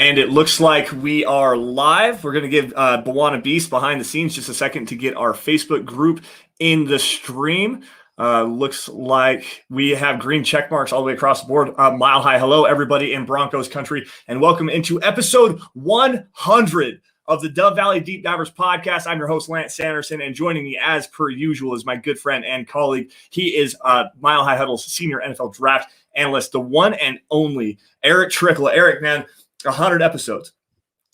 And it looks like we are live. We're going to give Bawana Beast behind the scenes just a second to get our Facebook group in the stream. Looks like we have green check marks all the way across the board. Mile high hello, everybody in Broncos country, and welcome into episode 100 of the Dove Valley Deep Divers podcast. I'm your host, Lance Sanderson, and joining me as per usual is my good friend and colleague. He is Mile High Huddle's senior NFL draft analyst, the one and only Erick Trickel. Erick, man, 100 episodes.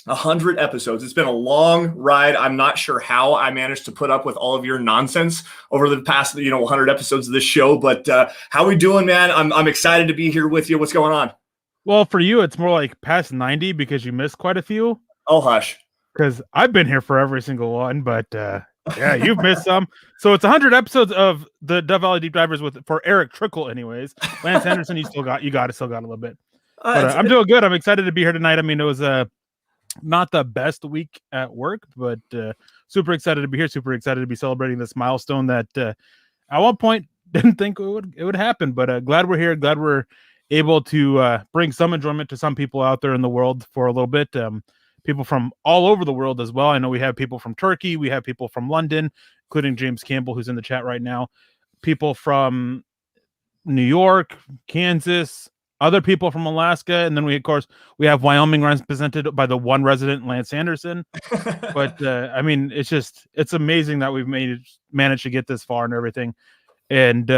100 episodes. It's been a long ride. I'm not sure how I managed to put up with all of your nonsense over the past, 100 episodes of this show. But how we doing, man? I'm excited to be here with you. What's going on? Well, for you, it's more like past 90 because you missed quite a few. Oh, hush. Because I've been here for every single one, but yeah, you've missed some. So it's 100 episodes of the Dove Valley Deep Divers for Erick Trickel, anyways. Lance Sanderson, you still got a little bit. But I'm doing good. I'm excited to be here tonight. I mean, it was not the best week at work, but super excited to be here. Super excited to be celebrating this milestone that at one point didn't think it would happen. But glad we're here. Glad we're able to bring some enjoyment to some people out there in the world for a little bit. People from all over the world as well. I know we have people from Turkey. We have people from London, including James Campbell, who's in the chat right now. People from New York, Kansas, other people from Alaska, and then we have Wyoming represented by the one resident, Lance Sanderson. But I mean, it's amazing that we've managed to get this far and everything, and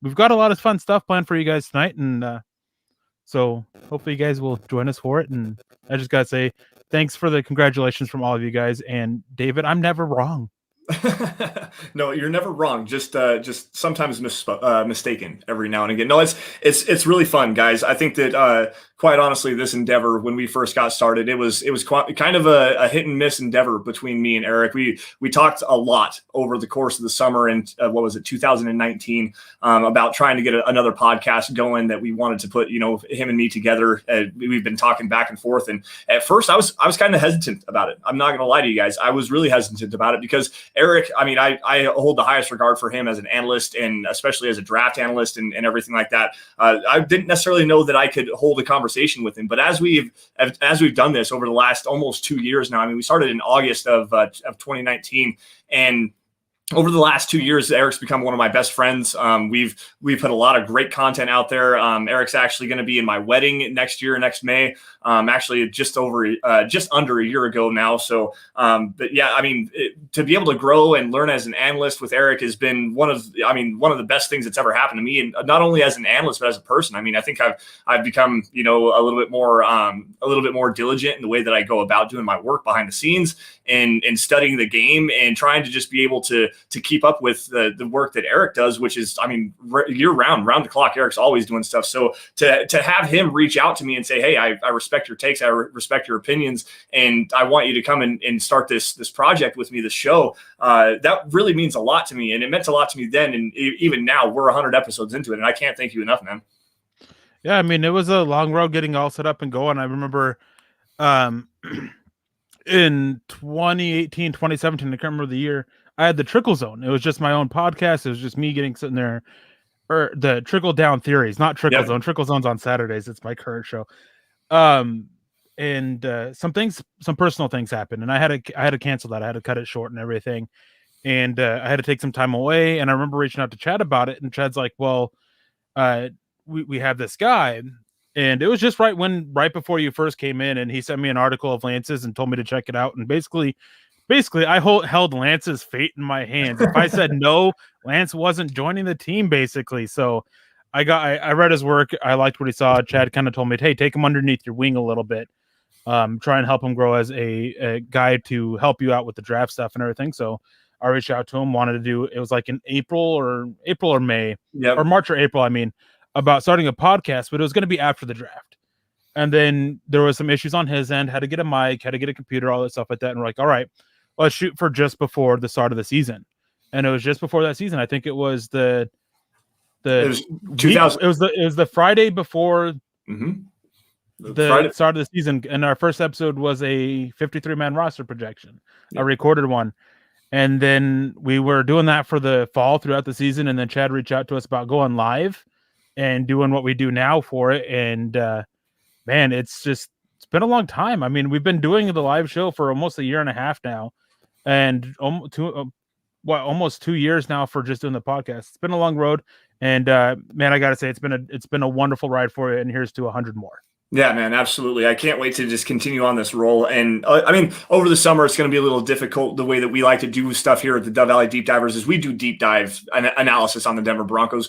we've got a lot of fun stuff planned for you guys tonight, and so hopefully you guys will join us for it. And I just gotta say thanks for the congratulations from all of you guys. And David, I'm never wrong. No, you're never wrong. Just sometimes mistaken every now and again. No, it's really fun, guys. I think that quite honestly, this endeavor, when we first got started, it was kind of a hit and miss endeavor between me and Erick. We talked a lot over the course of the summer and 2019 about trying to get another podcast going that we wanted to put him and me together. We've been talking back and forth, and at first I was kind of hesitant about it. I'm not going to lie to you guys. I was really hesitant about it because Erick, I mean, I hold the highest regard for him as an analyst, and especially as a draft analyst and everything like that. I didn't necessarily know that I could hold a conversation with him, but as we've done this over the last almost 2 years now, I mean, we started in August of 2019, and over the last 2 years, Erick's become one of my best friends. We've put a lot of great content out there. Erick's actually going to be in my wedding next May. Actually just under a year ago now. So, but yeah, I mean, to be able to grow and learn as an analyst with Erick has been one of the best things that's ever happened to me. And not only as an analyst, but as a person. I mean, I think I've become, a little bit more diligent in the way that I go about doing my work behind the scenes and studying the game and trying to just be able to keep up with the work that Erick does, which is, I mean, year round the clock, Erick's always doing stuff. So to have him reach out to me and say, hey, I respect your takes, I respect your opinions, and I want you to come and start this project with me, this show, that really means a lot to me. And it meant a lot to me then. And even now we're 100 episodes into it, and I can't thank you enough, man. Yeah. I mean, it was a long road getting all set up and going. I remember, in 2018, 2017, I can't remember the year, I had the Trickle Zone. It was just my own podcast. It was just me sitting there, or the Trickle Down Theories, not Trickle Zone. Trickle Zone's on Saturdays. It's my current show. And some personal things happened, and I had to cancel that. I had to cut it short and everything. And I had to take some time away. And I remember reaching out to Chad about it, and Chad's like, well, we have this guy. And it was just right before you first came in, and he sent me an article of Lance's and told me to check it out. And basically I held Lance's fate in my hands. If I said no, Lance wasn't joining the team, basically. So I read his work. I liked what he saw. Chad kind of told me, hey, take him underneath your wing a little bit. Try and help him grow as a guy to help you out with the draft stuff and everything. So I reached out to him, wanted to do, it was like in April or May, or March or April, I mean, about starting a podcast, but it was going to be after the draft. And then there was some issues on his end, had to get a mic, had to get a computer, all that stuff like that. And we're like, all right, let's shoot for just before the start of the season. And it was just before that season. I think it was it was the Friday before the start of the season. And our first episode was a 53-man roster projection, a recorded one. And then we were doing that for the fall throughout the season. And then Chad reached out to us about going live and doing what we do now for it. And man, it's been a long time. I mean, we've been doing the live show for almost a year and a half now, and almost 2 years now for just doing the podcast. It's been a long road, and man, I gotta say, it's been a wonderful ride for you. And here's to 100 more. Yeah, man, absolutely. I can't wait to just continue on this roll. And I mean, over the summer, it's going to be a little difficult. The way that we like to do stuff here at the Dove Valley Deep Divers is we do deep dive analysis on the Denver Broncos.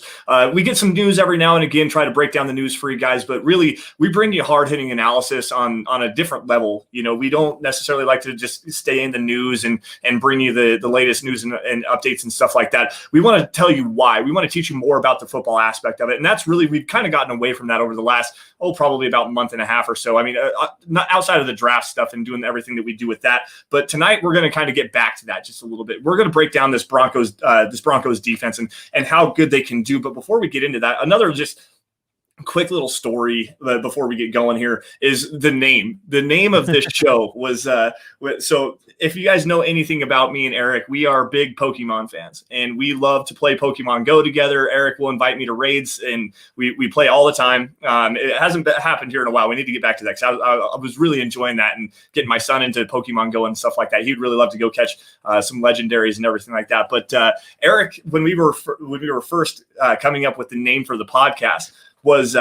We get some news every now and again, try to break down the news for you guys, but really we bring you hard hitting analysis on a different level. You know, we don't necessarily like to just stay in the news and bring you the latest news and updates and stuff like that. We want to tell you why. We want to teach you more about the football aspect of it. And that's really, we've kind of gotten away from that over the last, probably about month and a half or so. I mean, not outside of the draft stuff and doing everything that we do with that. But tonight we're going to kind of get back to that just a little bit. We're going to break down this Broncos defense and how good they can do. But before we get into that, another just quick little story before we get going here is the name. The name of this show was so if you guys know anything about me and Eric, we are big Pokemon fans and we love to play Pokemon Go together. Eric will invite me to raids and we play all the time. It hasn't happened here in a while. We need to get back to that because I was really enjoying that and getting my son into Pokemon Go and stuff like that. He'd really love to go catch some legendaries and everything like that. But Eric, when we were first coming up with the name for the podcast, was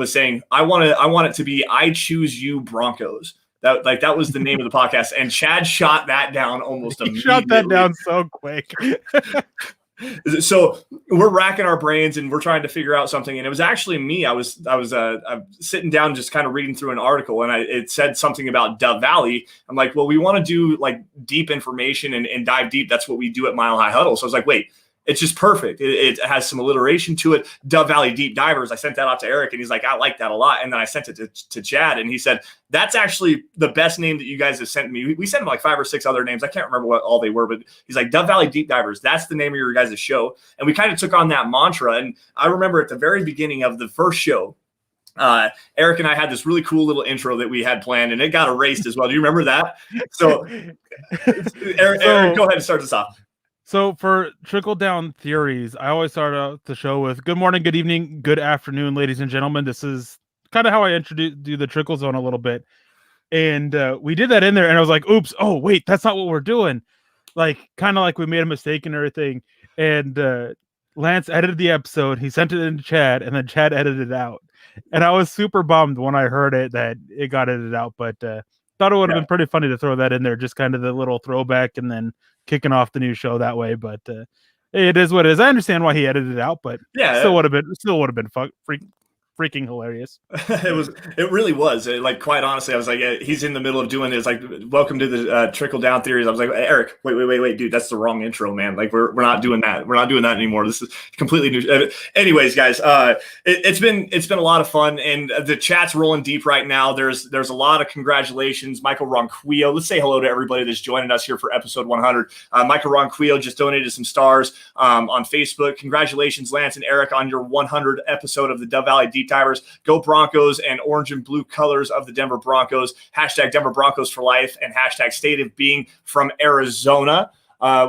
saying I want it to be I Choose You Broncos. That was the name of the podcast, and Chad shot that down almost immediately. He shot that down so quick. So we're racking our brains and we're trying to figure out something, and it was actually me. I was sitting down just kind of reading through an article, and it said something about Dove Valley. I'm like, well, we want to do like deep information and dive deep. That's what we do at Mile High Huddle. So I was like, wait. It's just perfect. It has some alliteration to it. Dove Valley Deep Divers. I sent that out to Eric, and he's like, I like that a lot. And then I sent it to Chad, and he said, that's actually the best name that you guys have sent me. We sent him like 5 or 6 other names. I can't remember what all they were, but he's like, Dove Valley Deep Divers. That's the name of your guys' show. And we kind of took on that mantra. And I remember at the very beginning of the first show, Eric and I had this really cool little intro that we had planned, and it got erased as well. Do you remember that? So, Eric, go ahead and start this off. So for trickle down theories, I always start out the show with good morning, good evening, good afternoon, ladies and gentlemen. This is kind of how I do the trickle zone a little bit. And we did that in there, and I was like, oops, oh, wait, that's not what we're doing. Like, kind of like we made a mistake and everything. And Lance edited the episode. He sent it into Chad, and then Chad edited it out. And I was super bummed when I heard it that it got edited out, but thought it would have been pretty funny to throw that in there, just kind of the little throwback and then kicking off the new show that way. But it is what it is. I understand why he edited it out, but still would have been freaking hilarious. It really was. Like, quite honestly, I was like, he's in the middle of doing this. Like, welcome to the trickle down theories. I was like, Eric, wait, dude, that's the wrong intro, man. Like, we're not doing that. We're not doing that anymore. This is completely new. Anyways, guys, it's been a lot of fun, and the chat's rolling deep right now. There's a lot of congratulations, Michael Ronquillo. Let's say hello to everybody that's joining us here for episode 100. Michael Ronquillo just donated some stars on Facebook. Congratulations, Lance and Eric, on your 100th episode of the Dove Valley Deep Divers. Go Broncos and orange and blue colors of the Denver Broncos. Hashtag Denver Broncos for life and hashtag state of being from Arizona.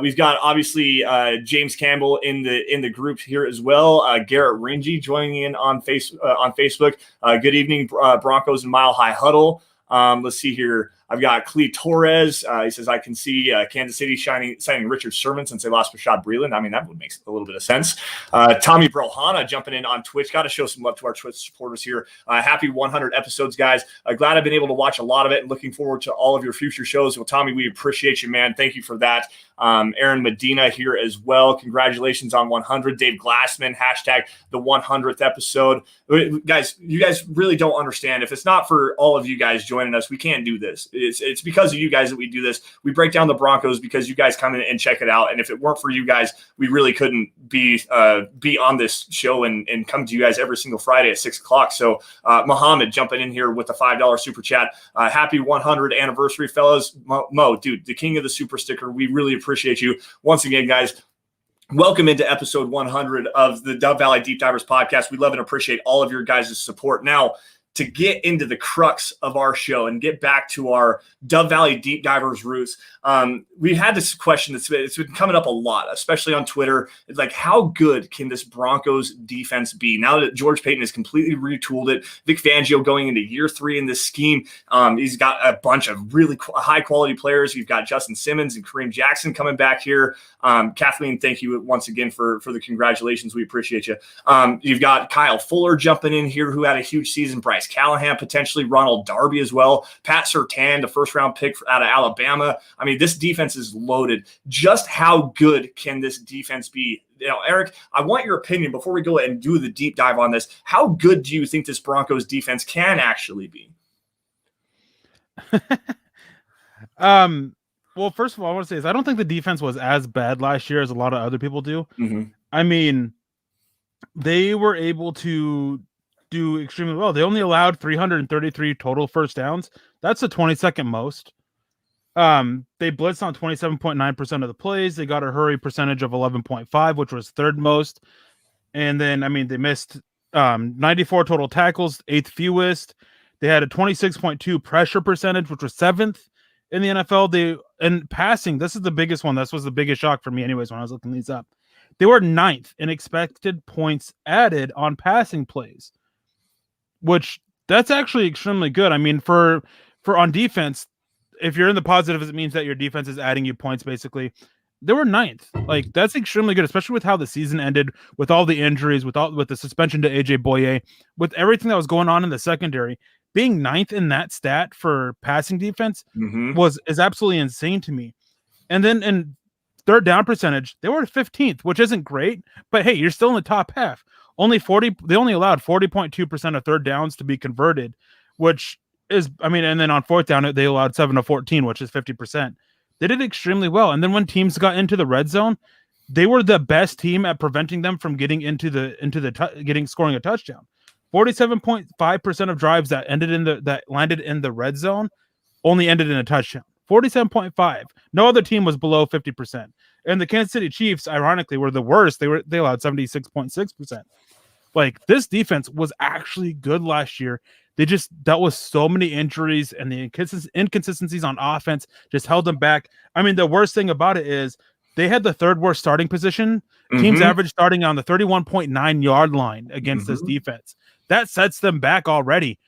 We've got obviously James Campbell in the group here as well. Garrett Ringy joining in on Facebook. Good evening, Broncos and Mile High Huddle. Let's see here. I've got Clee Torres. He says, I can see Kansas City signing Richard Sherman since they lost Rashad Breeland. I mean, that would make a little bit of sense. Tommy Brohana jumping in on Twitch. Got to show some love to our Twitch supporters here. Happy 100 episodes, guys. Glad I've been able to watch a lot of it and looking forward to all of your future shows. Well, Tommy, we appreciate you, man. Thank you for that. Aaron Medina here as well. Congratulations on 100. Dave Glassman, hashtag the 100th episode. Guys, you guys really don't understand. If it's not for all of you guys joining us, we can't do this. It's because of you guys that we do this. We break down the Broncos because you guys come in and check it out. And if it weren't for you guys, we really couldn't be on this show and come to you guys every single Friday at 6:00. So Muhammad jumping in here with a $5 super chat. Happy 100 anniversary, fellas. Mo, dude, the king of the super sticker. We really appreciate you. Once again, guys, welcome into episode 100 of the Dove Valley Deep Divers podcast. We love and appreciate all of your guys' support. Now, to get into the crux of our show and get back to our Dove Valley Deep Divers roots, we had this question it's been coming up a lot, especially on Twitter. It's like, how good can this Broncos defense be now that George Payton has completely retooled it? Vic Fangio going into year 3 in this scheme. He's got a bunch of really high quality players. You've got Justin Simmons and Kareem Jackson coming back here. Kathleen, thank you once again for the congratulations. We appreciate you. You've got Kyle Fuller jumping in here, who had a huge season. Bryce Callahan, potentially Ronald Darby as well. Pat Surtain, the first-round pick out of Alabama. I mean, this defense is loaded. Just how good can this defense be? Eric, I want your opinion before we go and do the deep dive on this. How good do you think this Broncos defense can actually be? Well, first of all, I want to say is I don't think the defense was as bad last year as a lot of other people do. Mm-hmm. I mean, they were able to do extremely well. They only allowed 333 total first downs. That's the 22nd most. They blitzed on 27.9% of the plays. They got a hurry percentage of 11.5, which was third most. And then, I mean, they missed 94 total tackles, 8th fewest. They had a 26.2 pressure percentage, which was 7th in the NFL. And passing, this is the biggest one. This was the biggest shock for me anyways when I was looking these up. They were 9th in expected points added on passing plays, which that's actually extremely good. I mean, for on defense, if you're in the positives, it means that your defense is adding you points, basically. They were 9th. Like, that's extremely good, especially with how the season ended, with all the injuries, with the suspension to AJ Boye, with everything that was going on in the secondary. Being 9th in that stat for passing defense is absolutely insane to me. And then in third down percentage, they were 15th, which isn't great, but hey, you're still in the top half. They only allowed 40.2% of third downs to be converted, which is, I mean, and then on fourth down, they allowed 7 of 14, which is 50%. They did extremely well. And then when teams got into the red zone, they were the best team at preventing them from getting scoring a touchdown. 47.5% of drives that landed in the red zone only ended in a touchdown. 47.5. No other team was below 50%. And the Kansas City Chiefs, ironically, were the worst. They allowed 76.6%. Like, this defense was actually good last year. They just dealt with so many injuries, and the inconsistencies on offense just held them back. I mean, the worst thing about it is they had the third worst starting position. Teams average starting on the 31.9 yard line against this defense. That sets them back already.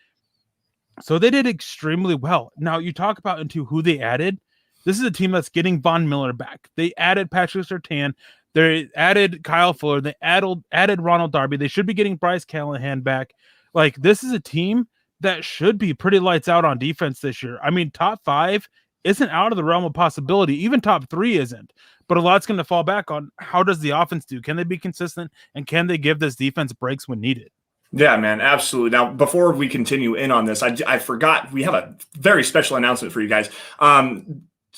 So they did extremely well. Now, you talk about into who they added. This is a team that's getting Von Miller back. They added Patrick Surtain. They added Kyle Fuller. They added Ronald Darby. They should be getting Bryce Callahan back. Like, this is a team that should be pretty lights out on defense this year. I mean, top 5 isn't out of the realm of possibility. Even top 3 isn't. But a lot's going to fall back on how does the offense do? Can they be consistent? And can they give this defense breaks when needed? Yeah, man, absolutely. Now, before we continue in on this, I forgot we have a very special announcement for you guys.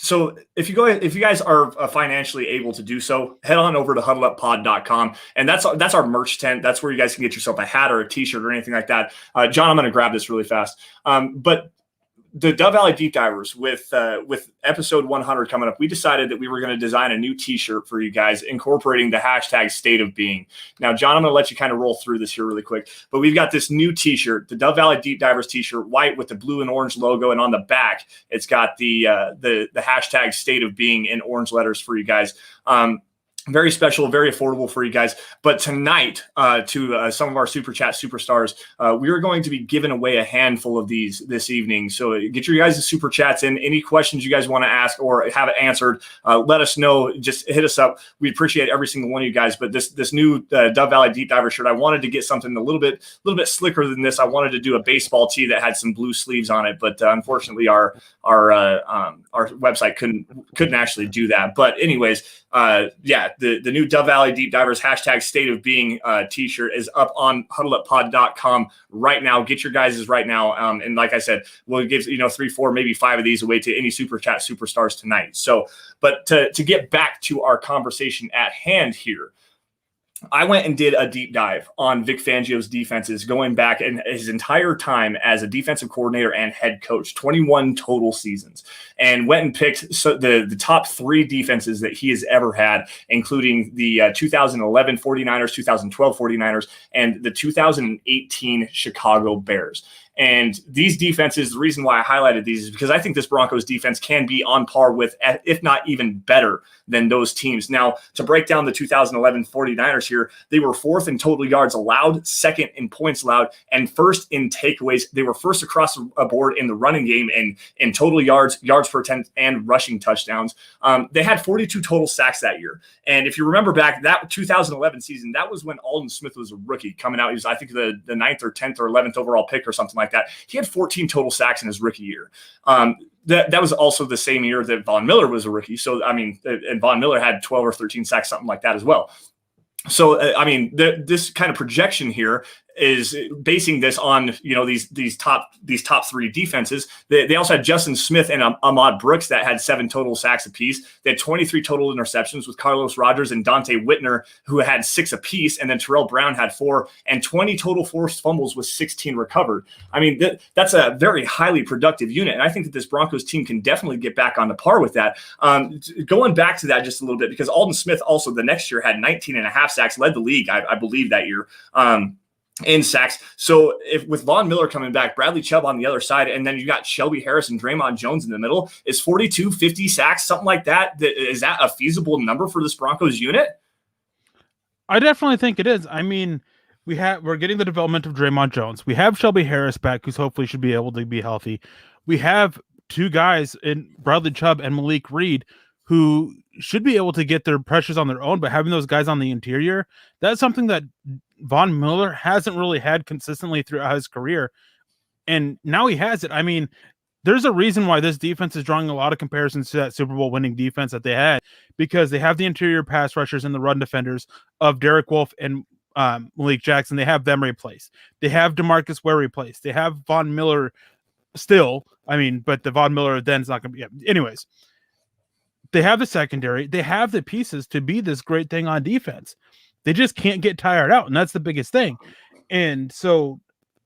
So if you guys are financially able to do so, head on over to huddleuppod.com, and that's our merch tent. That's where you guys can get yourself a hat or a t-shirt or anything like that. John, I'm going to grab this really fast. But the Dove Valley Deep Divers with episode 100 coming up, we decided that we were going to design a new t-shirt for you guys incorporating the hashtag state of being. Now, John, I'm going to let you kind of roll through this here really quick, but we've got this new t-shirt, the Dove Valley Deep Divers t-shirt, white with the blue and orange logo. And on the back, it's got the hashtag state of being in orange letters for you guys. Very special, very affordable for you guys. But tonight, to some of our Super Chat superstars, we are going to be giving away a handful of these this evening. So get your guys' Super Chats in. Any questions you guys want to ask or have it answered, let us know. Just hit us up. We appreciate every single one of you guys. But this new Dove Valley Deep Diver shirt, I wanted to get something a little bit slicker than this. I wanted to do a baseball tee that had some blue sleeves on it, but unfortunately, our website couldn't actually do that. But anyways, the new Dove Valley Deep Divers hashtag state of being t-shirt is up on huddleuppod.com right now. Get your guys's right now. And like I said, we'll give 3, 4, maybe 5 of these away to any Super Chat superstars tonight. So, but to get back to our conversation at hand here, I went and did a deep dive on Vic Fangio's defenses going back in his entire time as a defensive coordinator and head coach, 21 total seasons, and went and picked the top 3 defenses that he has ever had, including the 2011 49ers, 2012 49ers, and the 2018 Chicago Bears. And these defenses, the reason why I highlighted these is because I think this Broncos defense can be on par with, if not even better than those teams. Now, to break down the 2011 49ers here, they were fourth in total yards allowed, second in points allowed, and first in takeaways. They were first across the board in the running game and in total yards per attempt, and rushing touchdowns. They had 42 total sacks that year. And if you remember back, that 2011 season, that was when Aldon Smith was a rookie coming out. He was, I think, the 9th or 10th or 11th overall pick or something like that. He had 14 total sacks in his rookie year. That was also the same year that Von Miller was a rookie. So, I mean, and Von Miller had 12 or 13 sacks, something like that as well. So, I mean, this kind of projection here is basing this on, you know, these top three defenses. They also had Justin Smith and Ahmad Brooks that had 7 total sacks apiece. They had 23 total interceptions with Carlos Rodgers and Dante Whitner, who had 6 apiece, and then Terrell Brown had 4, and 20 total forced fumbles with 16 recovered. I mean, that's a very highly productive unit, and I think that this Broncos team can definitely get back on the par with that. Going back to that just a little bit, because Aldon Smith also the next year had 19 and a half sacks, led the league, I believe, that year. In sacks. So if with Von Miller coming back, Bradley Chubb on the other side, and then you got Shelby Harris and Draymond Jones in the middle, is 42, 50 sacks, something like that. Is that a feasible number for this Broncos unit? I definitely think it is. I mean, we're getting the development of Draymond Jones. We have Shelby Harris back, who's hopefully should be able to be healthy. We have 2 guys in Bradley Chubb and Malik Reed who should be able to get their pressures on their own, but having those guys on the interior, that's something that Von Miller hasn't really had consistently throughout his career, and now he has it. I mean, there's a reason why this defense is drawing a lot of comparisons to that Super Bowl winning defense that they had, because they have the interior pass rushers and the run defenders of Derek Wolfe and Malik Jackson. They have them replaced. They have DeMarcus Ware replaced. They have Von Miller still. I mean, but the Von Miller then is not going to be. Yeah. Anyways, they have the secondary. They have the pieces to be this great thing on defense. They just can't get tired out, and that's the biggest thing. And so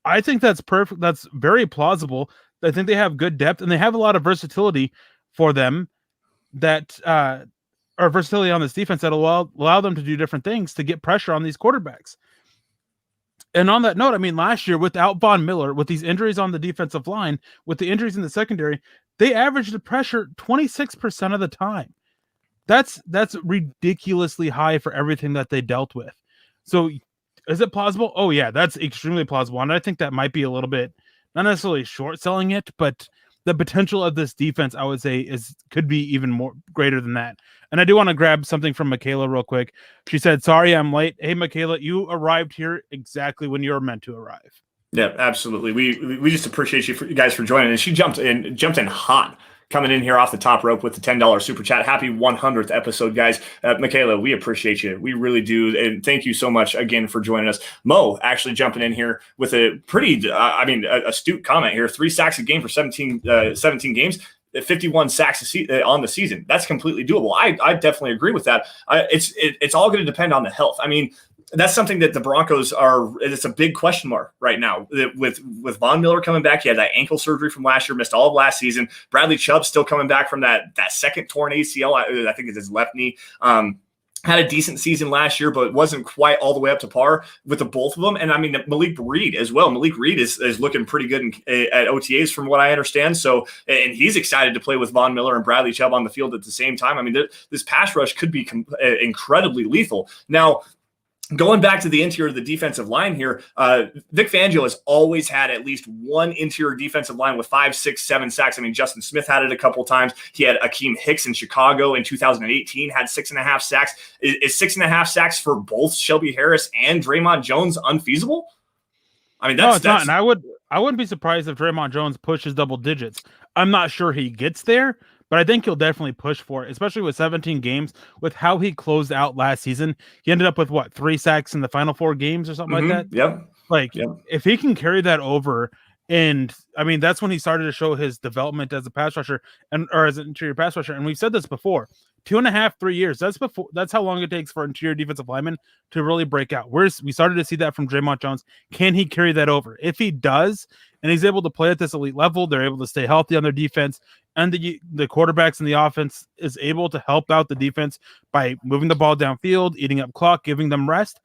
I think that's perfect. That's very plausible. I think they have good depth, and they have a lot of versatility for them that are versatility on this defense that allow them to do different things to get pressure on these quarterbacks. And on that note, I mean, last year without Von Miller, with these injuries on the defensive line, with the injuries in the secondary, they averaged the pressure 26% of the time. That's ridiculously high for everything that they dealt with. So is it plausible? Oh yeah, that's extremely plausible. And I think that might be a little bit, not necessarily short selling it, but the potential of this defense, I would say, could be even more greater than that. And I do want to grab something from Michaela real quick. She said, "Sorry, I'm late." Hey, Michaela, you arrived here exactly when you were meant to arrive. Yeah, absolutely. We just appreciate you guys for joining. And she jumped in hot, coming in here off the top rope with the $10 super chat. Happy 100th episode, guys. Michaela, we appreciate you. We really do. And thank you so much again for joining us. Mo actually jumping in here with a pretty, astute comment here. 3 sacks a game for 17 games. 51 sacks on the season. That's completely doable. I definitely agree with that. It's all going to depend on the health. I mean, that's something that the Broncos it's a big question mark right now. With Von Miller coming back, he had that ankle surgery from last year, missed all of last season. Bradley Chubb still coming back from that second torn ACL. I think it's his left knee. Had a decent season last year, but wasn't quite all the way up to par with the both of them. And I mean, Malik Reed as well. Malik Reed is looking pretty good at OTAs from what I understand. So, and he's excited to play with Von Miller and Bradley Chubb on the field at the same time. I mean, this pass rush could be incredibly lethal. Now, going back to the interior of the defensive line here, Vic Fangio has always had at least one interior defensive line with 5, 6, 7 sacks. I mean, Justin Smith had it a couple times. He had Akeem Hicks in Chicago in 2018, had 6.5 sacks. Is 6.5 sacks for both Shelby Harris and Draymond Jones unfeasible? I mean, no, it's not. And I wouldn't be surprised if Draymond Jones pushes double digits. I'm not sure he gets there, but I think he'll definitely push for it, especially with 17 games, with how he closed out last season. He ended up with 3 sacks in the final 4 games or something like that. Yep. If he can carry that over, and I mean, that's when he started to show his development as a pass rusher or as an interior pass rusher. And we've said this before, 2.5, 3 years. That's how long it takes for interior defensive linemen to really break out. We started to see that from Draymond Jones. Can he carry that over? If he does, and he's able to play at this elite level, they're able to stay healthy on their defense, and the quarterbacks in the offense is able to help out the defense by moving the ball downfield, eating up clock, giving them rest.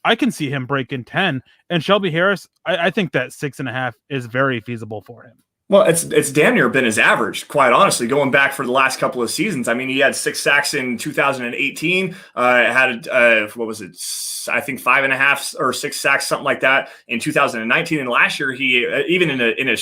I can see him breaking 10. And Shelby Harris, I think that 6.5 is very feasible for him. Well, it's damn near been his average, quite honestly, going back for the last couple of seasons. I mean, he had 6 sacks in 2018. Had what was it? I think 5.5 or 6 sacks, something like that, in 2019. And last year, he even in a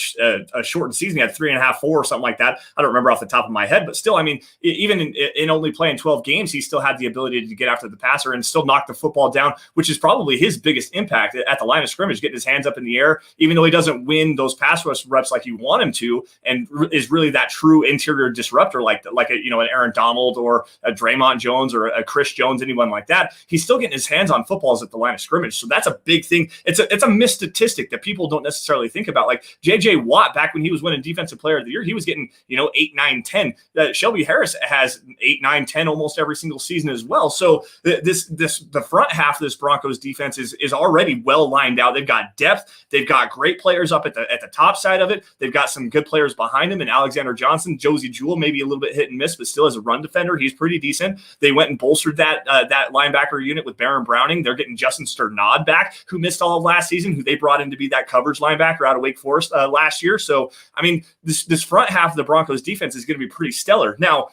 shortened season, he had 3.5, 4, or something like that. I don't remember off the top of my head, but still, I mean, even in only playing 12 games, he still had the ability to get after the passer and still knock the football down, which is probably his biggest impact at the line of scrimmage, getting his hands up in the air, even though he doesn't win those pass rush reps like you want him to, and is really that true interior disruptor, like an Aaron Donald or a Draymond Jones or a Chris Jones, anyone like that. He's still getting his hands on footballs at the line of scrimmage, so that's a big thing. It's a missed statistic that people don't necessarily think about. Like J.J. Watt, back when he was winning Defensive Player of the Year, he was getting 8, 9, 10. Shelby Harris has 8, 9, 10 almost every single season as well. So the front half of this Broncos defense is already well lined out. They've got depth. They've got great players up at the top side of it. They've got some good players behind him, and Alexander Johnson, Josie Jewell, maybe a little bit hit and miss, but still as a run defender, he's pretty decent. They went and bolstered that linebacker unit with Baron Browning. They're getting Justin Sternad back, who missed all of last season, who they brought in to be that coverage linebacker out of Wake Forest last year. So, I mean, this front half of the Broncos defense is going to be pretty stellar. Now,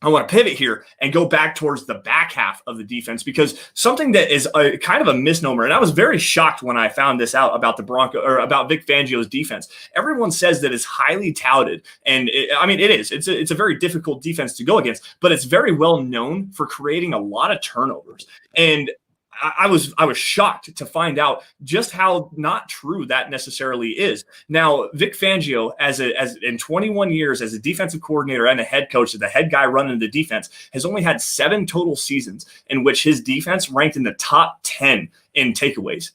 I want to pivot here and go back towards the back half of the defense, because something that is kind of a misnomer, and I was very shocked when I found this out about about Vic Fangio's defense. Everyone says that it's highly touted, and it is. It's a very difficult defense to go against, but it's very well known for creating a lot of turnovers. And I was shocked to find out just how not true that necessarily is. Now, Vic Fangio, as in 21 years as a defensive coordinator and a head coach, the head guy running the defense, has only had 7 total seasons in which his defense ranked in the top 10 in takeaways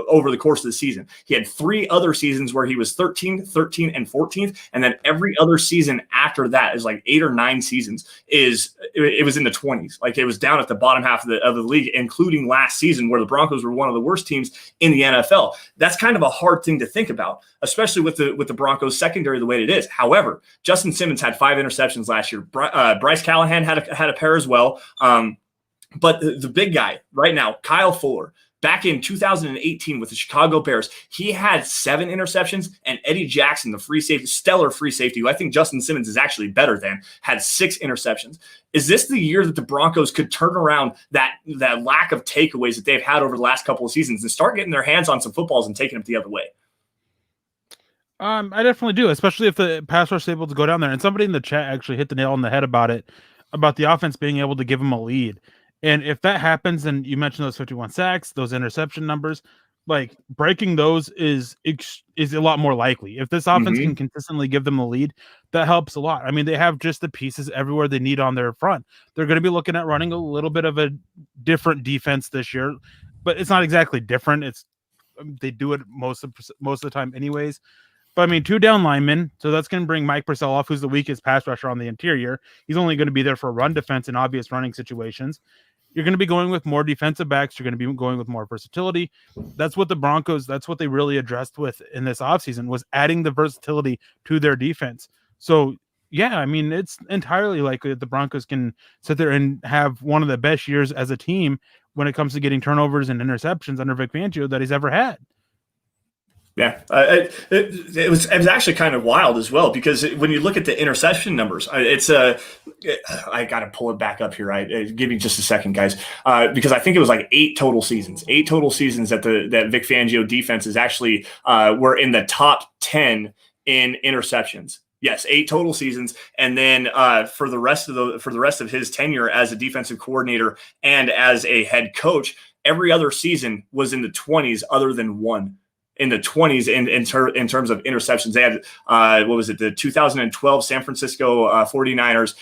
over the course of the season. He had 3 other seasons where he was 13th, and 14th, and then every other season after that is like 8 or 9 seasons it was in the 20s. Like, it was down at the bottom half of the league, including last season where the Broncos were one of the worst teams in the NFL. That's kind of a hard thing to think about, especially with the Broncos secondary the way it is. However, Justin Simmons had 5 interceptions last year. Bryce Callahan had a pair as well. But the big guy right now, Kyle Fuller, back in 2018 with the Chicago Bears, he had 7 interceptions, and Eddie Jackson, the stellar free safety, who I think Justin Simmons is actually better than, had 6 interceptions. Is this the year that the Broncos could turn around that lack of takeaways that they've had over the last couple of seasons and start getting their hands on some footballs and taking them the other way? I definitely do, especially if the pass rush is able to go down there. And somebody in the chat actually hit the nail on the head about the offense being able to give them a lead. And if that happens, and you mentioned those 51 sacks, those interception numbers, like, breaking those is a lot more likely. If this offense can consistently give them the lead, that helps a lot. I mean, they have just the pieces everywhere they need on their front. They're going to be looking at running a little bit of a different defense this year, but it's not exactly different. They do it most of the time anyways. But I mean, 2 down linemen, so that's going to bring Mike Purcell off, who's the weakest pass rusher on the interior. He's only going to be there for run defense in obvious running situations. You're going to be going with more defensive backs. You're going to be going with more versatility. That's what they really addressed with in this offseason, was adding the versatility to their defense. So, yeah, I mean, it's entirely likely that the Broncos can sit there and have one of the best years as a team when it comes to getting turnovers and interceptions under Vic Fangio that he's ever had. Yeah, it was actually kind of wild as well, because when you look at the interception numbers, I got to pull it back up here. Give me just a second, guys, because I think it was like 8 total seasons that Vic Fangio defenses actually were in the top 10 in interceptions. Yes, 8 total seasons, and then for the rest of his tenure as a defensive coordinator and as a head coach, every other season was in the 20s, other than one. In the 20s in terms of interceptions. They had, the 2012 San Francisco 49ers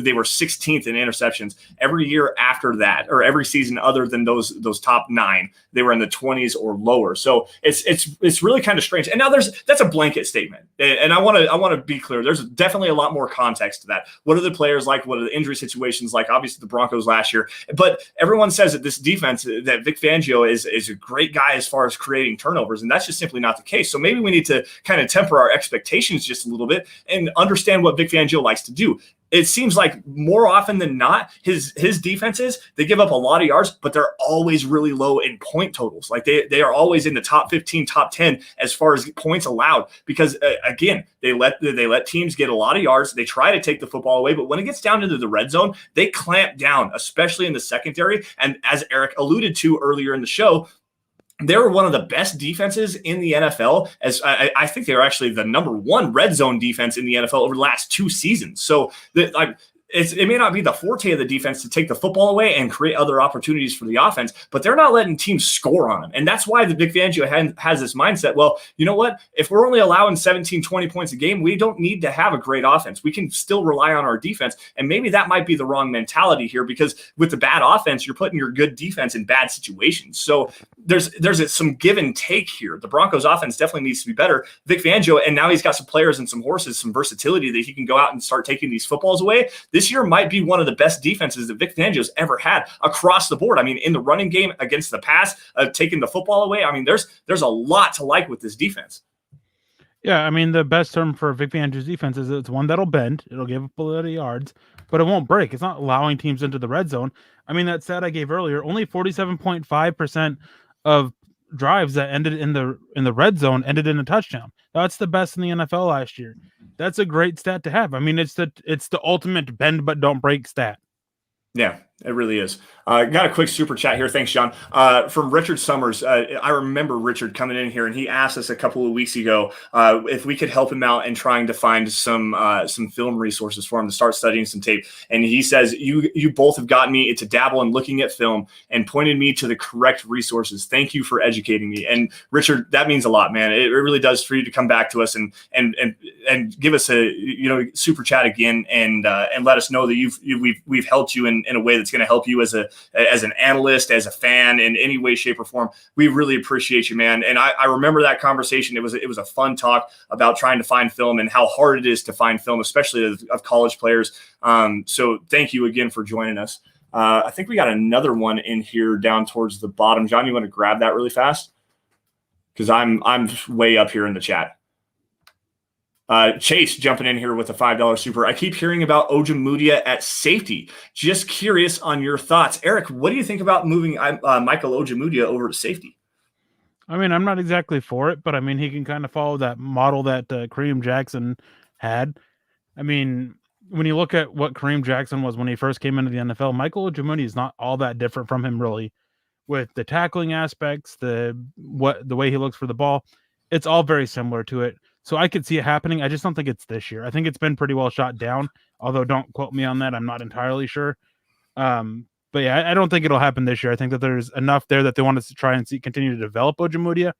they were 16th in interceptions. Every year after that, or every season other than those top 9, they were in the 20s or lower. So it's really kind of strange. And now that's a blanket statement. And I want to be clear. There's definitely a lot more context to that. What are the players like? What are the injury situations like? Obviously the Broncos last year, but everyone says that this defense, that Vic Fangio is a great guy as far as creating turnovers, and that's just simply not the case. So maybe we need to kind of temper our expectations just a little bit and understand what Vic Fangio likes to do. it seems like more often than not, his defenses, they give up a lot of yards, but they're always really low in point totals. Like they are always in the top 15, top 10 as far as points allowed, because again, they let teams get a lot of yards. They try to take the football away, but when it gets down into the red zone, they clamp down, especially in the secondary. And as Eric alluded to earlier in the show, they were one of the best defenses in the NFL. As I think they were actually the number one red zone defense in the NFL over the last 2 seasons. So it may not be the forte of the defense to take the football away and create other opportunities for the offense, but they're not letting teams score on them. And that's why the Vic Fangio has this mindset. Well, you know what? If we're only allowing 17, 20 points a game, we don't need to have a great offense. We can still rely on our defense. And maybe that might be the wrong mentality here, because with the bad offense, you're putting your good defense in bad situations. So there's some give and take here. The Broncos offense definitely needs to be better. Vic Fangio, and now he's got some players and some horses, some versatility that he can go out and start taking these footballs away. This year might be one of the best defenses that Vic Fangio's ever had across the board. I mean, in the running game, against the pass, taking the football away. I mean, there's a lot to like with this defense. Yeah, I mean, the best term for Vic Fangio's defense is it's one that'll bend. It'll give up a lot of yards, but it won't break. It's not allowing teams into the red zone. I mean, that stat I gave earlier, only 47.5% of drives that ended in the red zone ended in a touchdown. That's the best in the NFL last year. That's a great stat to have. I mean, it's the ultimate bend but don't break stat. Yeah, it really is. Got a quick super chat here. Thanks, John. From Richard Summers. I remember Richard coming in here, and he asked us a couple of weeks ago if we could help him out in trying to find some film resources for him to start studying some tape. And he says, you both have gotten me to dabble in looking at film and pointed me to the correct resources. Thank you for educating me. And Richard, that means a lot, man. It really does, for you to come back to us and give us a super chat again and let us know that we've helped you in a way that's going to help you as an analyst, as a fan, in any way, shape, or form. We really appreciate you, man. And I remember that conversation. It was a fun talk about trying to find film and how hard it is to find film, especially of college players. So thank you again for joining us. I think we got another one in here down towards the bottom. John, you want to grab that really fast? Because I'm way up here in the chat. Chase jumping in here with a $5 super. I keep hearing about Ojemudia at safety. Just curious on your thoughts. Eric, what do you think about moving Michael Ojemudia over to safety? I mean, I'm not exactly for it, but I mean, he can kind of follow that model that Kareem Jackson had. I mean, when you look at what Kareem Jackson was when he first came into the NFL, Michael Ojemudia is not all that different from him, really, with the tackling aspects, the way he looks for the ball. It's all very similar to it. So I could see it happening. I just don't think it's this year. I think it's been pretty well shot down, although don't quote me on that. I'm not entirely sure. But yeah, I don't think it'll happen this year. I think that there's enough there that they want us to try and continue to develop Ojemudia,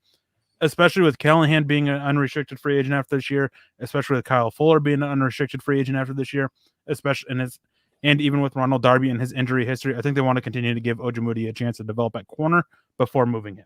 especially with Callahan being an unrestricted free agent after this year, especially with Kyle Fuller being an unrestricted free agent after this year, and even with Ronald Darby and his injury history. I think they want to continue to give Ojemudia a chance to develop at corner before moving him.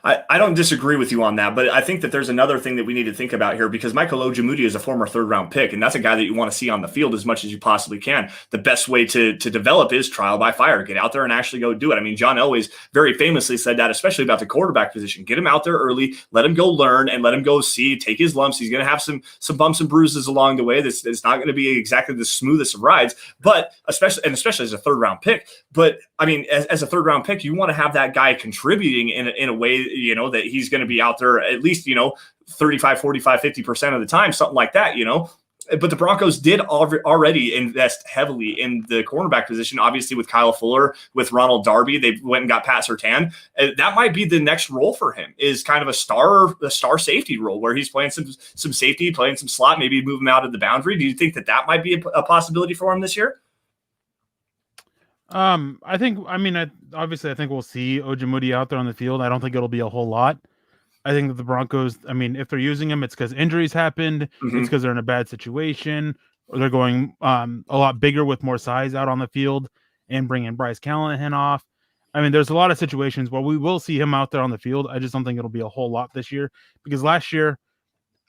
I don't disagree with you on that, but I think that there's another thing that we need to think about here, because Michael Ojemudia is a former third-round pick, and that's a guy that you want to see on the field as much as you possibly can. The best way to develop is trial by fire. Get out there and actually go do it. I mean, John Elway's very famously said that, especially about the quarterback position. Get him out there early, let him go learn, and let him go take his lumps. He's going to have some bumps and bruises along the way. It's not going to be exactly the smoothest of rides, but especially as a third-round pick. But I mean, as a third-round pick, you want to have that guy contributing in a way, that he's going to be out there at least, 35, 45, 50% of the time, something like that, But the Broncos did already invest heavily in the cornerback position, obviously with Kyle Fuller, with Ronald Darby. They went and got Pat Surtain. That might be the next role for him, is kind of a star safety role where he's playing some safety, playing some slot, maybe move him out of the boundary. Do you think that might be a possibility for him this year? Obviously I think we'll see Ojemudia out there on the field. I don't think it'll be a whole lot. I think that the Broncos, if they're using him, it's because injuries happened. Mm-hmm. It's because they're in a bad situation, or they're going a lot bigger with more size out on the field and bringing Bryce Callahan off. I mean, there's a lot of situations where we will see him out there on the field. I just don't think it'll be a whole lot this year, because last year,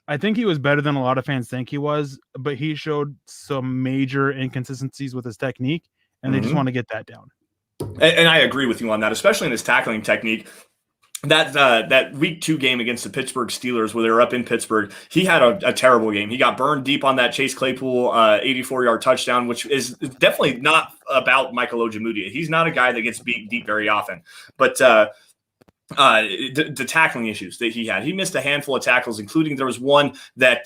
I think he was better than a lot of fans think he was, but he showed some major inconsistencies with his technique, and they just want to get that down. And I agree with you on that, especially in his tackling technique. that week 2 game against the Pittsburgh Steelers where they were up in Pittsburgh, he had a terrible game. He got burned deep on that Chase Claypool 84-yard touchdown, which is definitely not about Michael Ojemudia. He's not a guy that gets beat deep very often, but the tackling issues that he had. He missed a handful of tackles, including there was one that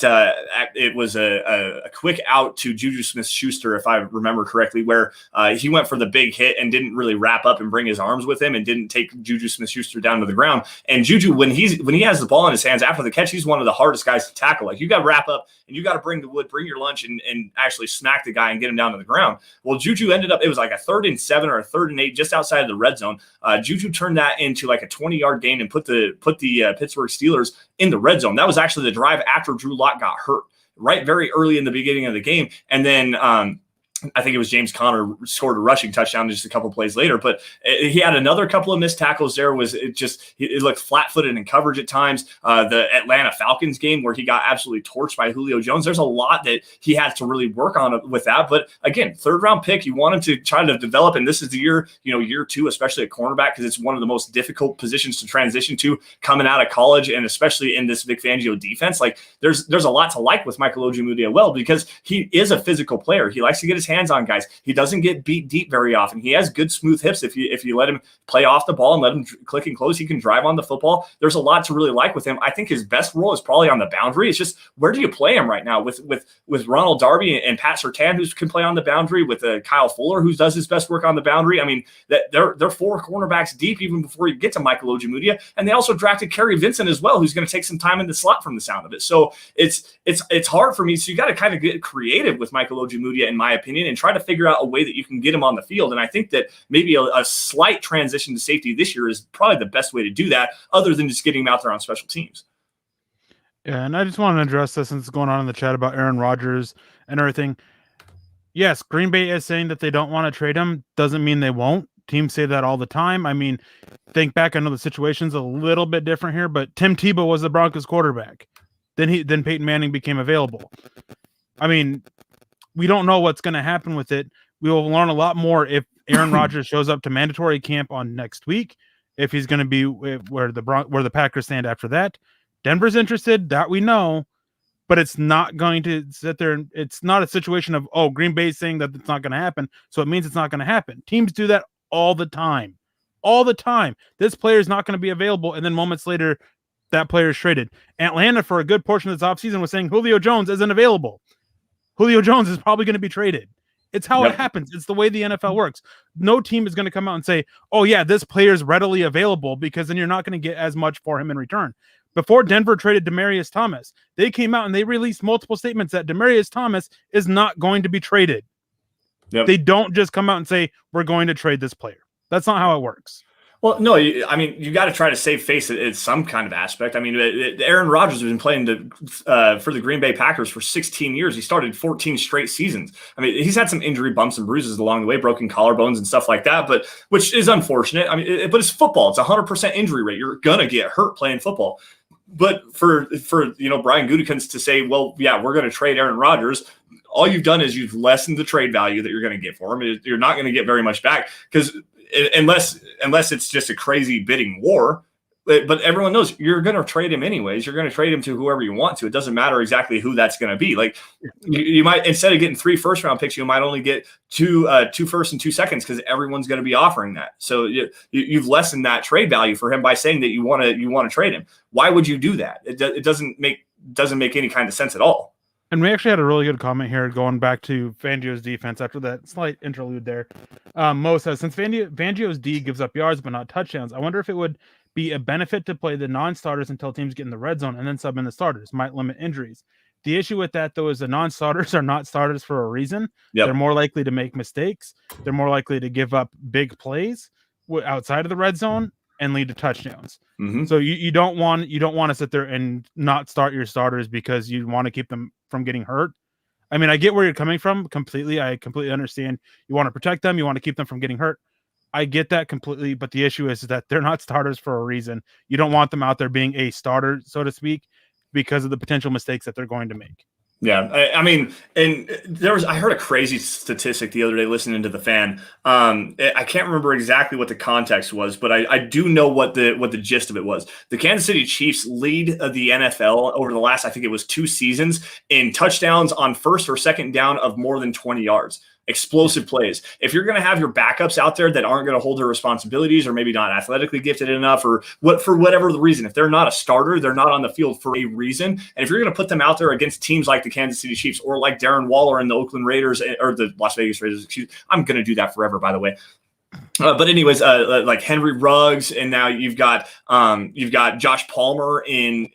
it was a quick out to Juju Smith-Schuster, if I remember correctly, where he went for the big hit and didn't really wrap up and bring his arms with him and didn't take Juju Smith-Schuster down to the ground. And Juju, when he has the ball in his hands after the catch, he's one of the hardest guys to tackle. Like, you got to wrap up and you got to bring the wood, bring your lunch, and actually smack the guy and get him down to the ground. Well, Juju ended up, it was like a 3rd and 7 or a 3rd and 8 just outside of the red zone. Juju turned that into like a 20-yard gain and put the Pittsburgh Steelers in the red zone. That was actually the drive after Drew Lock got hurt, right very early in the beginning of the game. And then I think it was James Conner scored a rushing touchdown just a couple plays later, but he had another couple of missed tackles there. It looked flat-footed in coverage at times. The Atlanta Falcons game where he got absolutely torched by Julio Jones. There's a lot that he has to really work on with that. But again, 3rd-round pick, you want him to try to develop, and this is the year, year 2, especially at cornerback, because it's one of the most difficult positions to transition to coming out of college, and especially in this Vic Fangio defense. Like, there's a lot to like with Michael Ojemudia because he is a physical player. He likes to get his hands on guys. He doesn't get beat deep very often. He has good smooth hips. If you let him play off the ball and let him click and close, he can drive on the football. There's a lot to really like with him. I think his best role is probably on the boundary. It's just, where do you play him right now with Ronald Darby and Pat Surtain, who can play on the boundary, with Kyle Fuller, who does his best work on the boundary. I mean, that they're 4 cornerbacks deep even before you get to Michael Ojemudia, and they also drafted Kerry Vincent as well, who's going to take some time in the slot from the sound of it. So it's hard for me. So you got to kind of get creative with Michael Ojemudia, in my opinion, and try to figure out a way that you can get him on the field. And I think that maybe a slight transition to safety this year is probably the best way to do that, other than just getting him out there on special teams. Yeah, and I just want to address this since it's going on in the chat about Aaron Rodgers and everything. Yes, Green Bay is saying that they don't want to trade him. Doesn't mean they won't. Teams say that all the time. I mean, think back. I know the situation's a little bit different here, but Tim Tebow was the Broncos quarterback. Then Peyton Manning became available. I mean, we don't know what's going to happen with it. We will learn a lot more if Aaron Rodgers shows up to mandatory camp on next week, if he's going to be where the Packers stand after that. Denver's interested, that we know, but it's not going to sit there. It's not a situation of, Green Bay's saying that it's not going to happen, so it means it's not going to happen. Teams do that all the time. All the time. This player is not going to be available, and then moments later, that player is traded. Atlanta, for a good portion of this offseason, was saying Julio Jones isn't available. Julio Jones is probably going to be traded. It's how it happens. It's the way the NFL works. No team is going to come out and say, oh, yeah, this player is readily available, because then you're not going to get as much for him in return. Before Denver traded Demaryius Thomas, they came out and they released multiple statements that Demaryius Thomas is not going to be traded. Yep. They don't just come out and say, we're going to trade this player. That's not how it works. Well, no, I mean, you got to try to save face at some kind of aspect. I mean, Aaron Rodgers has been playing for the Green Bay Packers for 16 years. He started 14 straight seasons. I mean, he's had some injury bumps and bruises along the way, broken collarbones and stuff like that, but which is unfortunate. I mean, but it's football. It's 100% injury rate. You're gonna get hurt playing football. But for Brian Gutekunst to say, well, yeah, we're going to trade Aaron Rodgers, all you've done is you've lessened the trade value that you're going to get for him. You're not going to get very much back, because unless it's just a crazy bidding war. But everyone knows you're going to trade him anyways. You're going to trade him to whoever you want to. It doesn't matter exactly who that's going to be. Like, you might, instead of getting 3 first-round picks, you might only get 2 first and 2 seconds, because everyone's going to be offering that. So you've lessened that trade value for him by saying that you want to trade him. Why would you do that? It doesn't make any kind of sense at all. And we actually had a really good comment here going back to Fangio's defense after that slight interlude there. Mo says, since Fangio's D gives up yards but not touchdowns, I wonder if it would be a benefit to play the non-starters until teams get in the red zone and then sub in the starters. Might limit injuries. The issue with that, though, is the non-starters are not starters for a reason. Yep. They're more likely to make mistakes. They're more likely to give up big plays outside of the red zone and lead to touchdowns. Mm-hmm. So you don't want to sit there and not start your starters because you want to keep them from getting hurt. I mean, I get where you're coming from completely. I completely understand. You want to protect them. You want to keep them from getting hurt. I get that completely, but the issue is that they're not starters for a reason. You don't want them out there being a starter, so to speak, because of the potential mistakes that they're going to make. Yeah, I mean, and I heard a crazy statistic the other day listening to the fan. I can't remember exactly what the context was, but I do know what the gist of it was. The Kansas City Chiefs lead the NFL over the last, I think it was 2 seasons, in touchdowns on first or second down of more than 20 yards. Explosive plays. If you're going to have your backups out there that aren't going to hold their responsibilities, or maybe not athletically gifted enough, or for whatever the reason, if they're not a starter, they're not on the field for a reason. And if you're going to put them out there against teams like the Kansas City Chiefs or like Darren Waller and the Oakland Raiders, or the Las Vegas Raiders, I'm going to do that forever, by the way. But anyways, like Henry Ruggs, and now you've got Josh Palmer in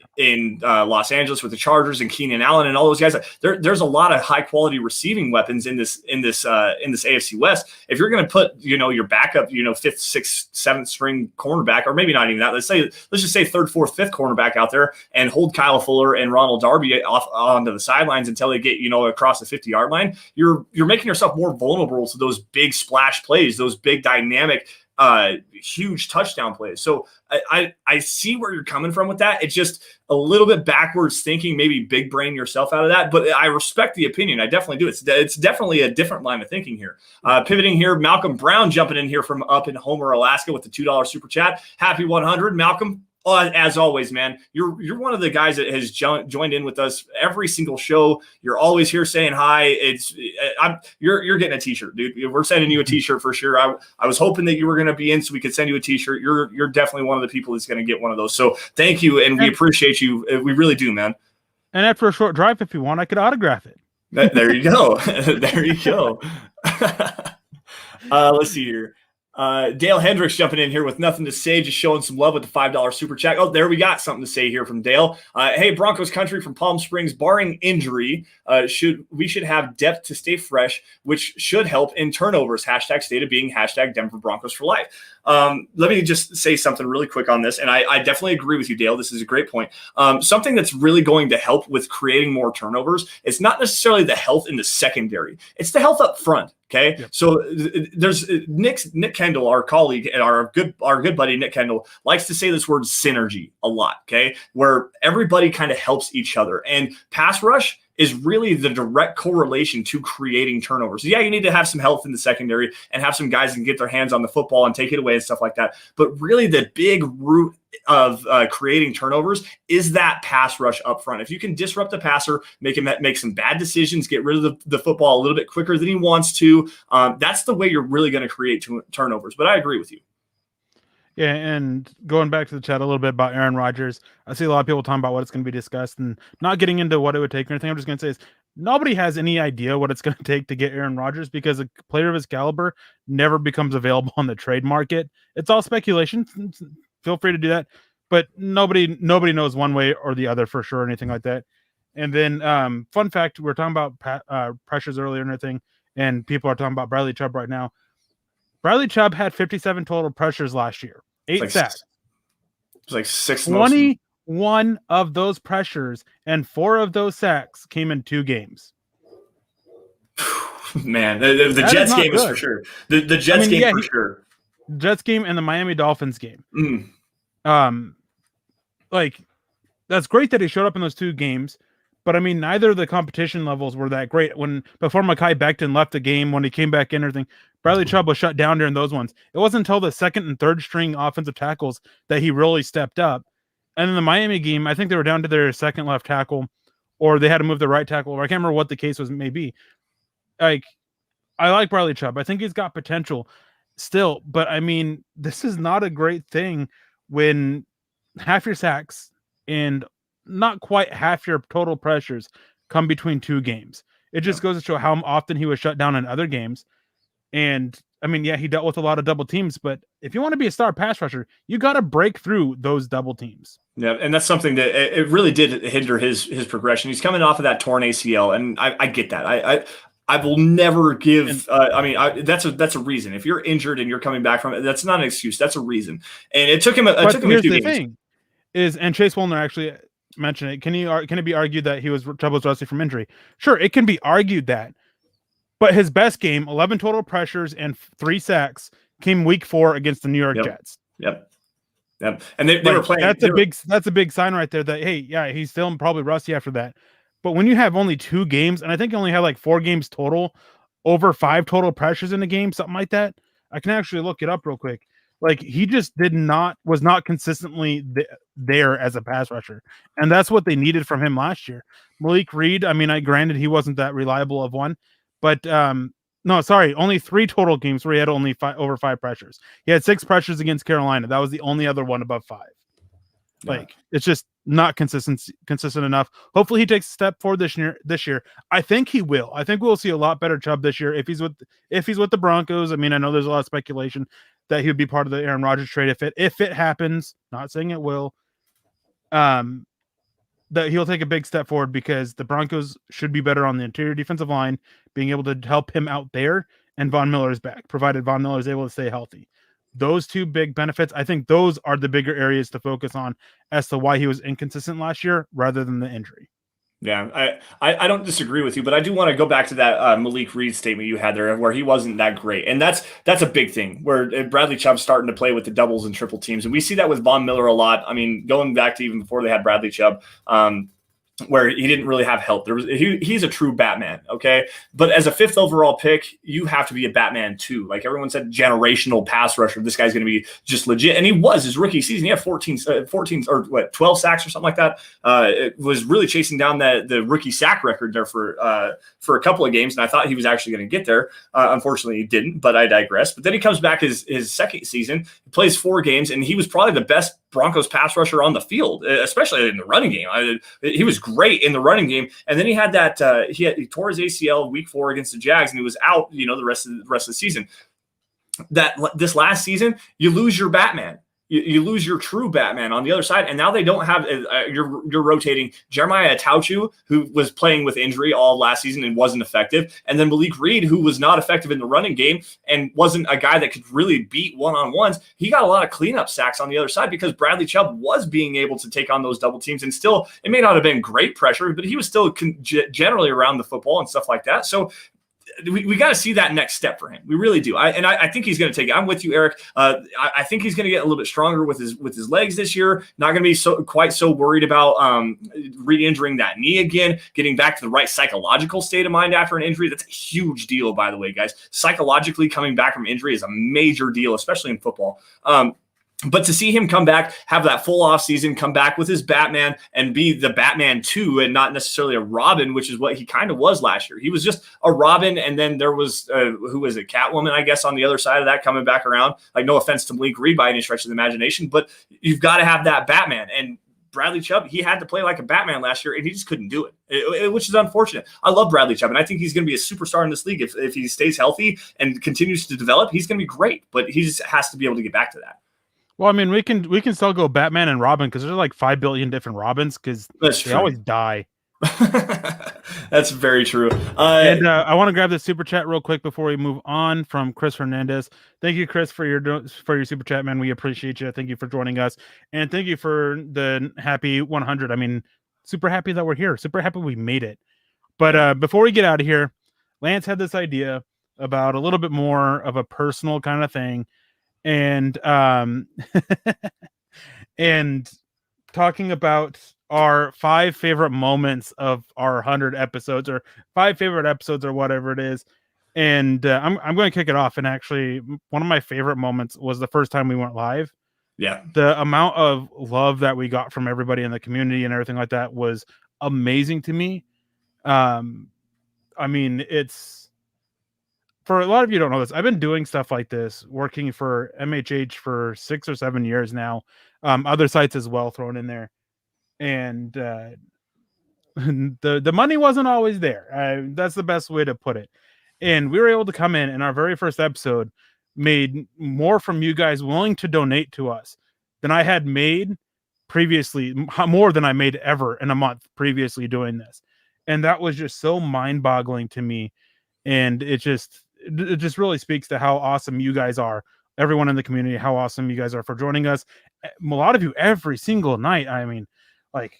Los Angeles with the Chargers, and Keenan Allen and all those guys. There's a lot of high quality receiving weapons in this AFC West. If you're going to put your backup fifth, sixth, seventh string cornerback, or maybe not even that, let's just say third, fourth, fifth cornerback out there, and hold Kyle Fuller and Ronald Darby off onto the sidelines until they get across the 50-yard line, you're making yourself more vulnerable to those big splash plays, those big dynamic, huge touchdown plays. So I see where you're coming from with that. It's just a little bit backwards thinking, maybe big brain yourself out of that. But I respect the opinion. I definitely do. It's definitely a different line of thinking here. Pivoting here, Malcolm Brown jumping in here from up in Homer, Alaska with the $2 super chat. Happy 100, Malcolm. As always, man, you're one of the guys that has joined in with us every single show. You're always here saying hi. You're getting a t-shirt, dude. We're sending you a t-shirt for sure. I was hoping that you were going to be in so we could send you a t-shirt. You're definitely one of the people that's going to get one of those. So thank you, and we appreciate you. We really do, man. And after a short drive, if you want, I could autograph it. There you go. There you go. Let's see here. Dale Hendricks jumping in here with nothing to say, just showing some love with the $5 super chat. Oh, there we got something to say here from Dale. Hey, Broncos country from Palm Springs, barring injury, we should have depth to stay fresh, which should help in turnovers. Hashtag state of being, hashtag Denver Broncos for life. Let me just say something really quick on this. And I definitely agree with you, Dale. This is a great point. Something that's really going to help with creating more turnovers, it's not necessarily the health in the secondary. It's the health up front. Okay. Yep. So there's Nick Kendall, our colleague, and our good buddy, Nick Kendall, likes to say this word synergy a lot. Okay. Where everybody kind of helps each other, and pass rush is really the direct correlation to creating turnovers. Yeah, you need to have some health in the secondary and have some guys that can get their hands on the football and take it away and stuff like that. But really the big root of creating turnovers is that pass rush up front. If you can disrupt the passer, make him make some bad decisions, get rid of the football a little bit quicker than he wants to, that's the way you're really going to create turnovers. But I agree with you. Yeah, and going back to the chat a little bit about Aaron Rodgers, I see a lot of people talking about what it's going to be discussed and not getting into what it would take or anything. I'm just going to say is nobody has any idea what it's going to take to get Aaron Rodgers, because a player of his caliber never becomes available on the trade market. It's all speculation. Feel free to do that, but nobody knows one way or the other for sure, or anything like that. And then fun fact, we were talking about pressures earlier and everything, and people are talking about Bradley Chubb right now. Bradley Chubb had 57 total pressures last year, 8 sacks. It's like 6. 21 of those pressures and 4 of those sacks came in 2 games. Man, the Jets game is for sure. The Jets game for sure. Jets game and the Miami Dolphins game. Like, that's great that he showed up in those 2 games. But I mean, neither of the competition levels were that great. Before Mekhi Becton left the game, when he came back in, everything, Bradley Chubb was shut down during those ones. It wasn't until the second and third string offensive tackles that he really stepped up. And in the Miami game, I think they were down to their second left tackle, or they had to move the right tackle, or I can't remember what the case was, maybe. Like, I like Bradley Chubb. I think he's got potential still. But I mean, this is not a great thing when half your sacks and not quite half your total pressures come between 2 games. It just goes to show how often he was shut down in other games. And I mean, yeah, he dealt with a lot of double teams, but if you want to be a star pass rusher, you got to break through those double teams. Yeah, and that's something that it really did hinder his progression. He's coming off of that torn ACL, and I get that. I will never give. That's a reason. If you're injured and you're coming back from it, that's not an excuse. That's a reason. And it took him. Here's the thing: and Chase Woolner actually mention it. Can it be argued that Chubb was rusty from injury? Sure, it can be argued that, but his best game, 11 total pressures and 3 sacks, came week 4 against the New York Jets. Yep. And they were playing. That's a big sign right there that, hey, yeah, he's still probably rusty after that, But when you have only 2 games, and I think you only had like 4 games total, over 5 total pressures in a game, something like that. I can actually look it up real quick. Like he just was not consistently there as a pass rusher, and that's what they needed from him last year. Malik Reed, I mean, granted he wasn't that reliable of one, but no, sorry, only 3 total games where he had only over 5 pressures. He had 6 pressures against Carolina. That was the only other one above 5. Like it's just not consistent enough. Hopefully he takes a step forward this year. I think he will. I think we'll see a lot better Chubb this year if he's with the Broncos. I mean, I know there's a lot of speculation that he would be part of the Aaron Rodgers trade if it happens. Not saying it will. That he'll take a big step forward because the Broncos should be better on the interior defensive line, being able to help him out there, and Von Miller is back, provided Von Miller is able to stay healthy. Those 2 big benefits, I think those are the bigger areas to focus on as to why he was inconsistent last year rather than the injury. Yeah, I don't disagree with you, but I do want to go back to that Malik Reed statement you had there where he wasn't that great. And that's a big thing where Bradley Chubb's starting to play with the doubles and triple teams. And we see that with Von Miller a lot. I mean, going back to even before they had Bradley Chubb, where he didn't really have help. He's a true Batman, okay? But as a 5th overall pick, you have to be a Batman too. Like everyone said, generational pass rusher. This guy's going to be just legit. And he was his rookie season. He had 14 or 12 sacks or something like that. It was really chasing down the rookie sack record there for a couple of games. And I thought he was actually going to get there. Unfortunately, he didn't, but I digress. But then he comes back his second season, he plays 4 games, and he was probably the best Broncos pass rusher on the field, especially in the running game. He was great in the running game, and then he had that he tore his ACL week 4 against the Jags, and he was out, the rest of the season. This last season, you lose your Batman. You lose your true Batman on the other side, and now they don't have. You're rotating Jeremiah Atauchu, who was playing with injury all last season and wasn't effective, and then Malik Reed, who was not effective in the running game and wasn't a guy that could really beat one-on-ones. He got a lot of cleanup sacks on the other side because Bradley Chubb was being able to take on those double teams, and still, it may not have been great pressure, but he was still generally around the football and stuff like that. So we got to see that next step for him. We really do. I think he's going to take it. I'm with you, Eric. I think he's going to get a little bit stronger with his legs this year. Not going to be quite so worried about re-injuring that knee again, getting back to the right psychological state of mind after an injury. That's a huge deal, by the way, guys. Psychologically coming back from injury is a major deal, especially in football. But to see him come back, have that full off season, come back with his Batman and be the Batman 2 and not necessarily a Robin, which is what he kind of was last year. He was just a Robin. And then there was, who was it? Catwoman, I guess, on the other side of that coming back around. Like, no offense to Malik Reed by any stretch of the imagination, but you've got to have that Batman. And Bradley Chubb, he had to play like a Batman last year, and he just couldn't do it, which is unfortunate. I love Bradley Chubb, and I think he's going to be a superstar in this league. If he stays healthy and continues to develop, he's going to be great, but he just has to be able to get back to that. Well, I mean, we can still go Batman and Robin because there's like 5 billion different Robins because they always die. That's very true. And I want to grab the super chat real quick before we move on from Chris Hernandez. Thank you, Chris, for your super chat, man. We appreciate you. Thank you for joining us, and thank you for the happy 100. I mean, super happy that we're here. Super happy we made it. But before we get out of here, Lance had this idea about a little bit more of a personal kind of thing. And and talking about our 5 favorite moments of our 100 episodes, or 5 favorite episodes, or whatever it is. And I'm going to kick it off. And actually, one of my favorite moments was the first time we went live. Yeah, the amount of love that we got from everybody in the community and everything like that was amazing to me. I mean, it's. For a lot of you who don't know this, I've been doing stuff like this, working for MHH for 6 or 7 years now. Other sites as well thrown in there. And the money wasn't always there. That's the best way to put it. And we were able to come in our very first episode, made more from you guys willing to donate to us than I had made previously, more than I made ever in a month previously doing this. And that was just so mind-boggling to me. And it just really speaks to how awesome you guys are, everyone in the community, how awesome you guys are for joining us. A lot of you every single night. I mean, like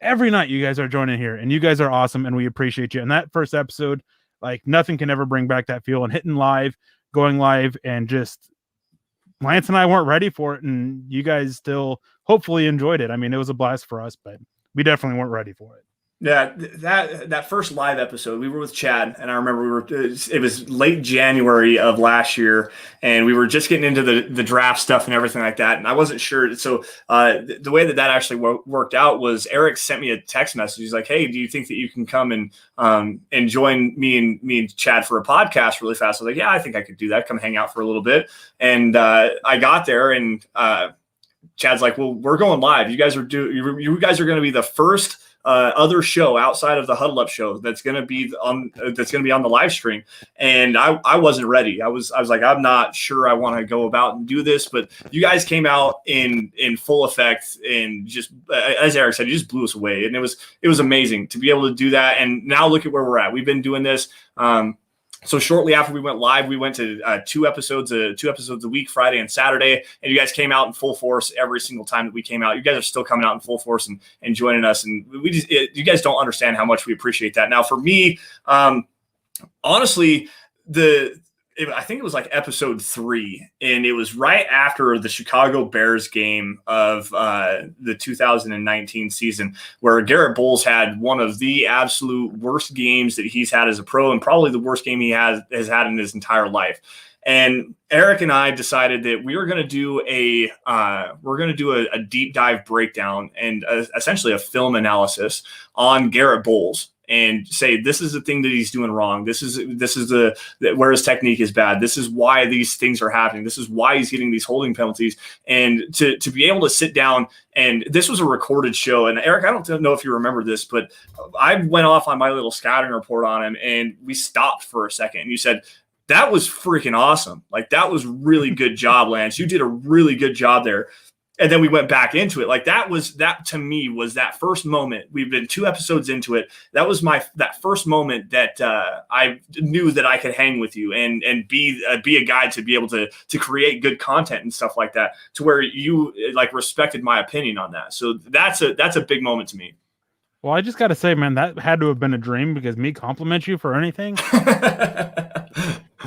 every night you guys are joining here, and you guys are awesome, and we appreciate you. And that first episode, like nothing can ever bring back that feel, and hitting live, going live, and just Lance and I weren't ready for it, and you guys still hopefully enjoyed it. I mean, it was a blast for us, but we definitely weren't ready for it. Yeah, that first live episode, we were with Chad, and I remember it was late January of last year, and we were just getting into the draft stuff and everything like that, and I wasn't sure. So the way that actually worked out was Erick sent me a text message. He's like, "Hey, do you think that you can come and join me and Chad for a podcast really fast?" I was like, "Yeah, I think I could do that. Come hang out for a little bit." And I got there, and Chad's like, "Well, we're going live. You guys are going to be the first other show outside of the Huddle Up show that's going to be on the live stream." And I wasn't ready. I was like, I'm not sure I want to go about and do this, but you guys came out in full effect, and just as Erick said, you just blew us away, and it was amazing to be able to do that. And now look at where we're at. We've been doing this. So shortly after we went live, we went to two episodes a week, Friday and Saturday, and you guys came out in full force every single time that we came out. You guys are still coming out in full force and joining us, and you guys don't understand how much we appreciate that. Now, for me, honestly, I think it was like episode 3, and it was right after the Chicago Bears game of the 2019 season, where Garrett Bowles had one of the absolute worst games that he's had as a pro, and probably the worst game he has had in his entire life. And Erick and I decided that we were going to do a deep dive breakdown and essentially a film analysis on Garrett Bowles, and say, this is the thing that he's doing wrong. This is where his technique is bad. This is why these things are happening. This is why he's getting these holding penalties. And to be able to sit down, and this was a recorded show. And Erick, I don't know if you remember this, but I went off on my little scouting report on him, and we stopped for a second. And you said, "That was freaking awesome. Like, that was really good job, Lance. You did a really good job there." And then we went back into it. Like, that to me was that first moment. We've been 2 episodes into it. That was that first moment that I knew that I could hang with you and be a guy to be able to create good content and stuff like that, to where you like respected my opinion on that. So that's a big moment to me. Well, I just got to say, man, that had to have been a dream, because me compliment you for anything.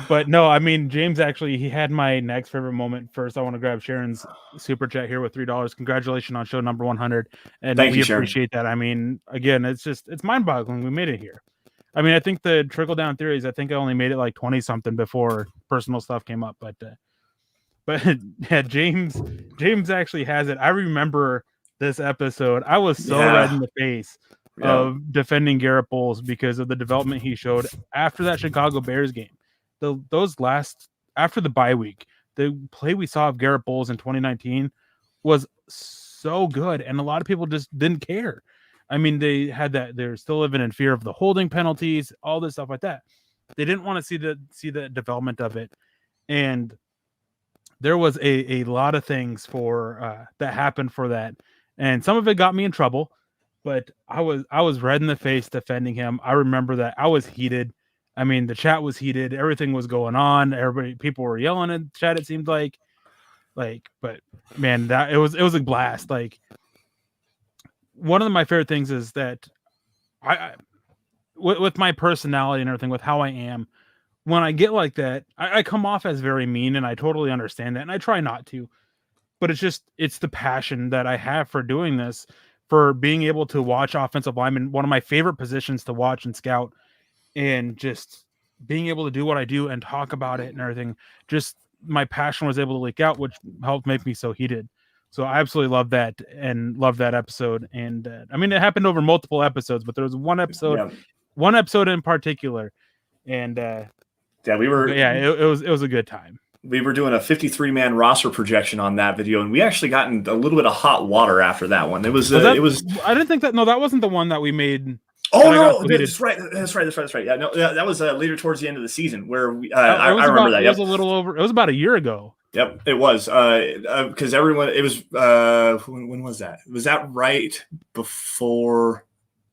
But no, I mean, James actually, he had my next favorite moment first. I want to grab Sharon's super chat here with $3. Congratulations on show number 100. And Thank we you, Sharon. appreciate that. I mean, again, it's mind boggling. We made it here. I mean, I think the trickle down theories, I think I only made it like 20 something before personal stuff came up. But yeah, James actually has it. I remember this episode. I was so red in the face of defending Garrett Bowles because of the development he showed after that Chicago Bears game. After the bye week, the play we saw of Garrett Bowles in 2019 was so good, and a lot of people just didn't care. I mean, they're still living in fear of the holding penalties, all this stuff like that. They didn't want to see the development of it, and there was a lot of things for that happened for that, and some of it got me in trouble. But I was red in the face defending him. I remember that I was heated. I mean, the chat was heated. Everything was going on. People were yelling in chat. It seemed like, but man, it was a blast. Like, one of my favorite things is that with my personality and everything, with how I am, when I get like that, I come off as very mean, and I totally understand that, and I try not to. But it's the passion that I have for doing this, for being able to watch offensive linemen, one of my favorite positions to watch and scout, and just being able to do what I do and talk about it and everything. Just my passion was able to leak out, which helped make me so heated. So I absolutely love that and love that episode. And I mean, it happened over multiple episodes, but there was one episode in particular. And it was a good time. We were doing a 53-man roster projection on that video, and we actually got in a little bit of hot water after that one. It was. I didn't think that. No, that wasn't the one that we made. Oh no, that's right. Yeah, no, that was later towards the end of the season where we. I remember that. It was a little over. It was about a year ago. Yep, it was. Because everyone. It was. When was that? Was that right before?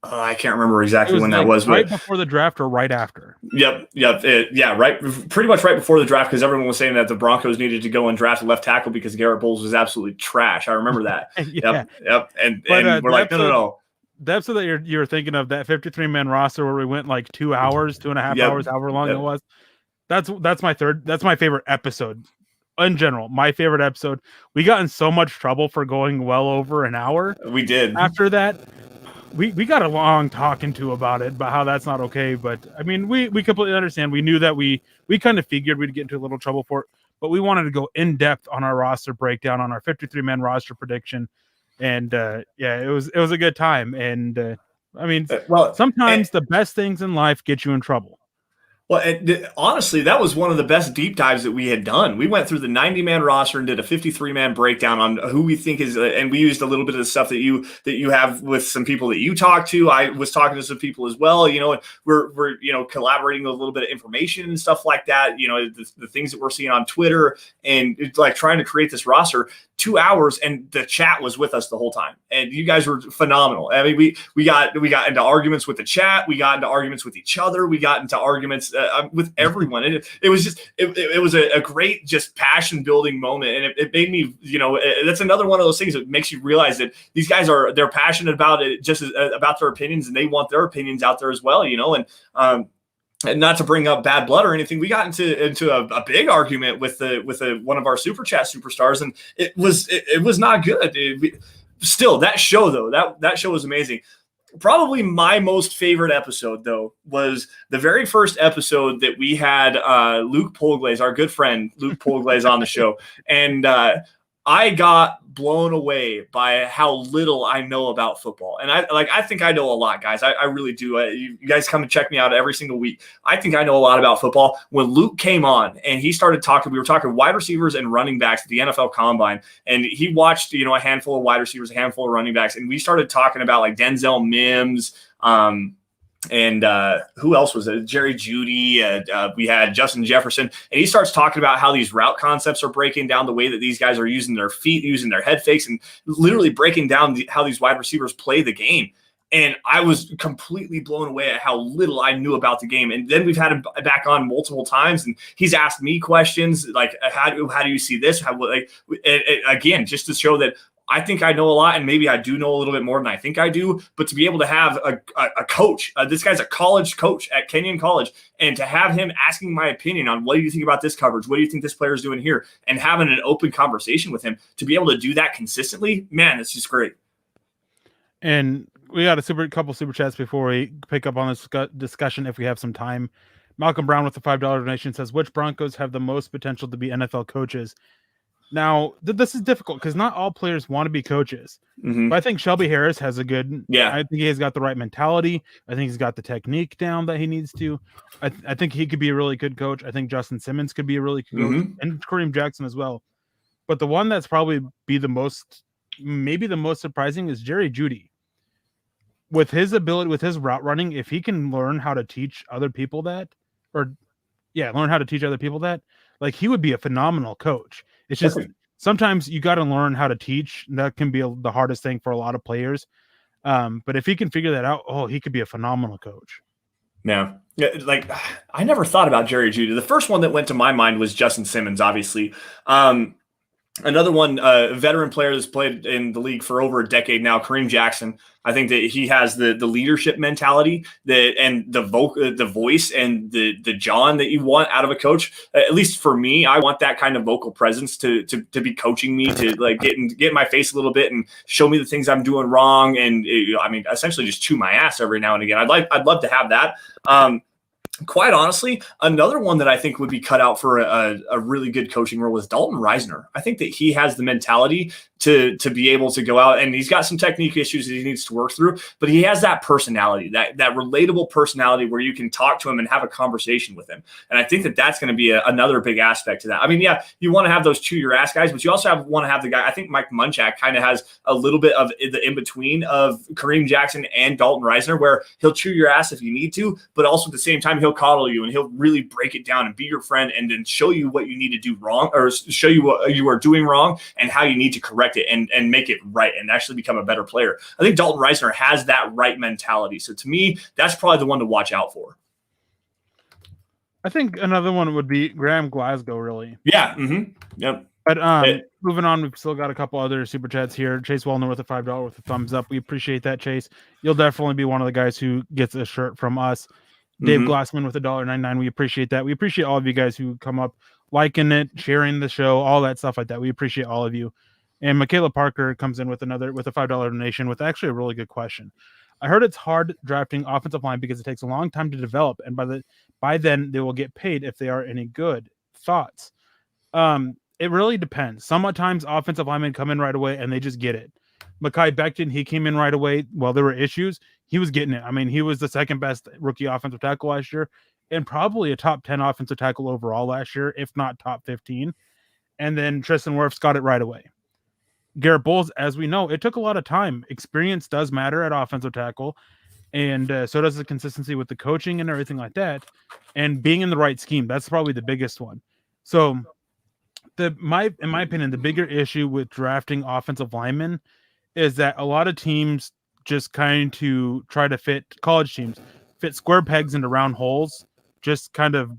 I can't remember exactly when that was. Right before the draft or right after? Yep. Pretty much right before the draft, because everyone was saying that the Broncos needed to go and draft a left tackle because Garrett Bowles was absolutely trash. I remember that. Yeah. Yep. And we're like, no. The episode that you're thinking of, that 53-man roster where we went like 2 hours, 2.5 hours, however long it was. That's my favorite episode in general. My favorite episode. We got in so much trouble for going well over an hour. We did. After that. we got a long talking to about it, about how that's not okay. But I mean, we completely understand. We knew that we kind of figured we'd get into a little trouble for it, but we wanted to go in depth on our roster breakdown, on our 53-man roster prediction, and yeah, it was a good time. And I mean, sometimes the best things in life get you in trouble. Well, honestly, that was one of the best deep dives that we had done. We went through the 90-man roster and did a 53-man breakdown on who we think is, and we used a little bit of the stuff that you have with some people that you talk to. I was talking to some people as well, and we're collaborating a little bit of information and stuff like that. The things that we're seeing on Twitter, and it's like trying to create this roster. 2 hours, and the chat was with us the whole time, and you guys were phenomenal. I mean, we got into arguments with the chat, we got into arguments with each other, we got into arguments with everyone, and it was just it was a great just passion building moment, and it made me, that's another one of those things that makes you realize that these guys they're passionate about it, just about their opinions, and they want their opinions out there as well, and not to bring up bad blood or anything, we got into a big argument with one of our super chat superstars, and it was not good. Still, that show though, that show was amazing. Probably my most favorite episode though was the very first episode that we had Luke Polglaze, our good friend Luke Polglaze, on the show, and I got blown away by how little I know about football. And I think I know a lot, guys. I really do. You guys come and check me out every single week. I think I know a lot about football. When Luke came on and he started talking, we were talking wide receivers and running backs at the NFL Combine. And he watched, a handful of wide receivers, a handful of running backs. And we started talking about like Denzel Mims, and who else was it? Jerry Jeudy. We had Justin Jefferson, and he starts talking about how these route concepts are breaking down, the way that these guys are using their feet, using their head fakes, and literally breaking down how these wide receivers play the game. And I was completely blown away at how little I knew about the game. And then we've had him back on multiple times, and he's asked me questions like, how do you see this? Again, just to show that I think I know a lot, and maybe I do know a little bit more than I think I do. But to be able to have a coach, this guy's a college coach at Kenyon College, and to have him asking my opinion on what do you think about this coverage, what do you think this player is doing here, and having an open conversation with him, to be able to do that consistently, man, it's just great. And we got a couple super chats before we pick up on this discussion if we have some time. Malcolm Brown with the $5 donation says, which Broncos have the most potential to be NFL coaches? Now, this is difficult because not all players want to be coaches. Mm-hmm. But I think Shelby Harris has I think he has got the right mentality. I think he's got the technique down that he needs to. I think he could be a really good coach. I think Justin Simmons could be a really good coach, and Kareem Jackson as well. But the one that's probably maybe the most surprising is Jerry Jeudy. With his ability, with his route running, if he can learn how to teach other people that, like, he would be a phenomenal coach. It's just sometimes you got to learn how to teach. That can be the hardest thing for a lot of players. But if he can figure that out, he could be a phenomenal coach. Yeah. Like, I never thought about Jerry Jeudy. The first one that went to my mind was Justin Simmons, obviously. Another one, a veteran player that's played in the league for over a decade now, Kareem Jackson. I think that he has the leadership mentality and the voice and the John that you want out of a coach. At least for me, I want that kind of vocal presence to be coaching me, to like get in my face a little bit and show me the things I'm doing wrong, and essentially just chew my ass every now and again. I'd love to have that. Quite honestly, another one that I think would be cut out for a really good coaching role is Dalton Reisner. I think that he has the mentality to be able to go out, and he's got some technique issues that he needs to work through, but he has that personality, that relatable personality where you can talk to him and have a conversation with him. And I think that that's going to be another big aspect to that. I mean, yeah, you want to have those chew your ass guys, but you also want to have the guy. I think Mike Munchak kind of has a little bit of the in-between of Kareem Jackson and Dalton Reisner, where he'll chew your ass if you need to, but also at the same time, he'll coddle you and he'll really break it down and be your friend, and then show you what you need to do wrong, or show you what you are doing wrong and how you need to correct it and make it right and actually become a better player. I think Dalton Reisner has that right mentality. So to me, that's probably the one to watch out for. I think another one would be Graham Glasgow, really. Yeah. Mm-hmm. Yep. But moving on, we've still got a couple other super chats here. Chase Wellner with a $5 with a thumbs up. We appreciate that, Chase. You'll definitely be one of the guys who gets a shirt from us. Dave Glassman with $1.99. We appreciate that. We appreciate all of you guys who come up, liking it, sharing the show, all that stuff like that. We appreciate all of you. And Michaela Parker comes in with a $5 donation with actually a really good question. I heard it's hard drafting offensive line because it takes a long time to develop, and by then they will get paid if they are any good. Thoughts? It really depends. Sometimes offensive linemen come in right away and they just get it. Mekhi Becton, he came in right away. While there were issues, he was getting it. I mean, he was the second best rookie offensive tackle last year and probably a top 10 offensive tackle overall last year, if not top 15. And then Tristan Wirfs got it right away. Garrett Bowles, as we know, it took a lot of time. Experience does matter at offensive tackle, and so does the consistency with the coaching and everything like that, and being in the right scheme. That's probably the biggest one. So, in my opinion, the bigger issue with drafting offensive linemen is that a lot of teams just kind of try to fit college teams, fit square pegs into round holes, just kind of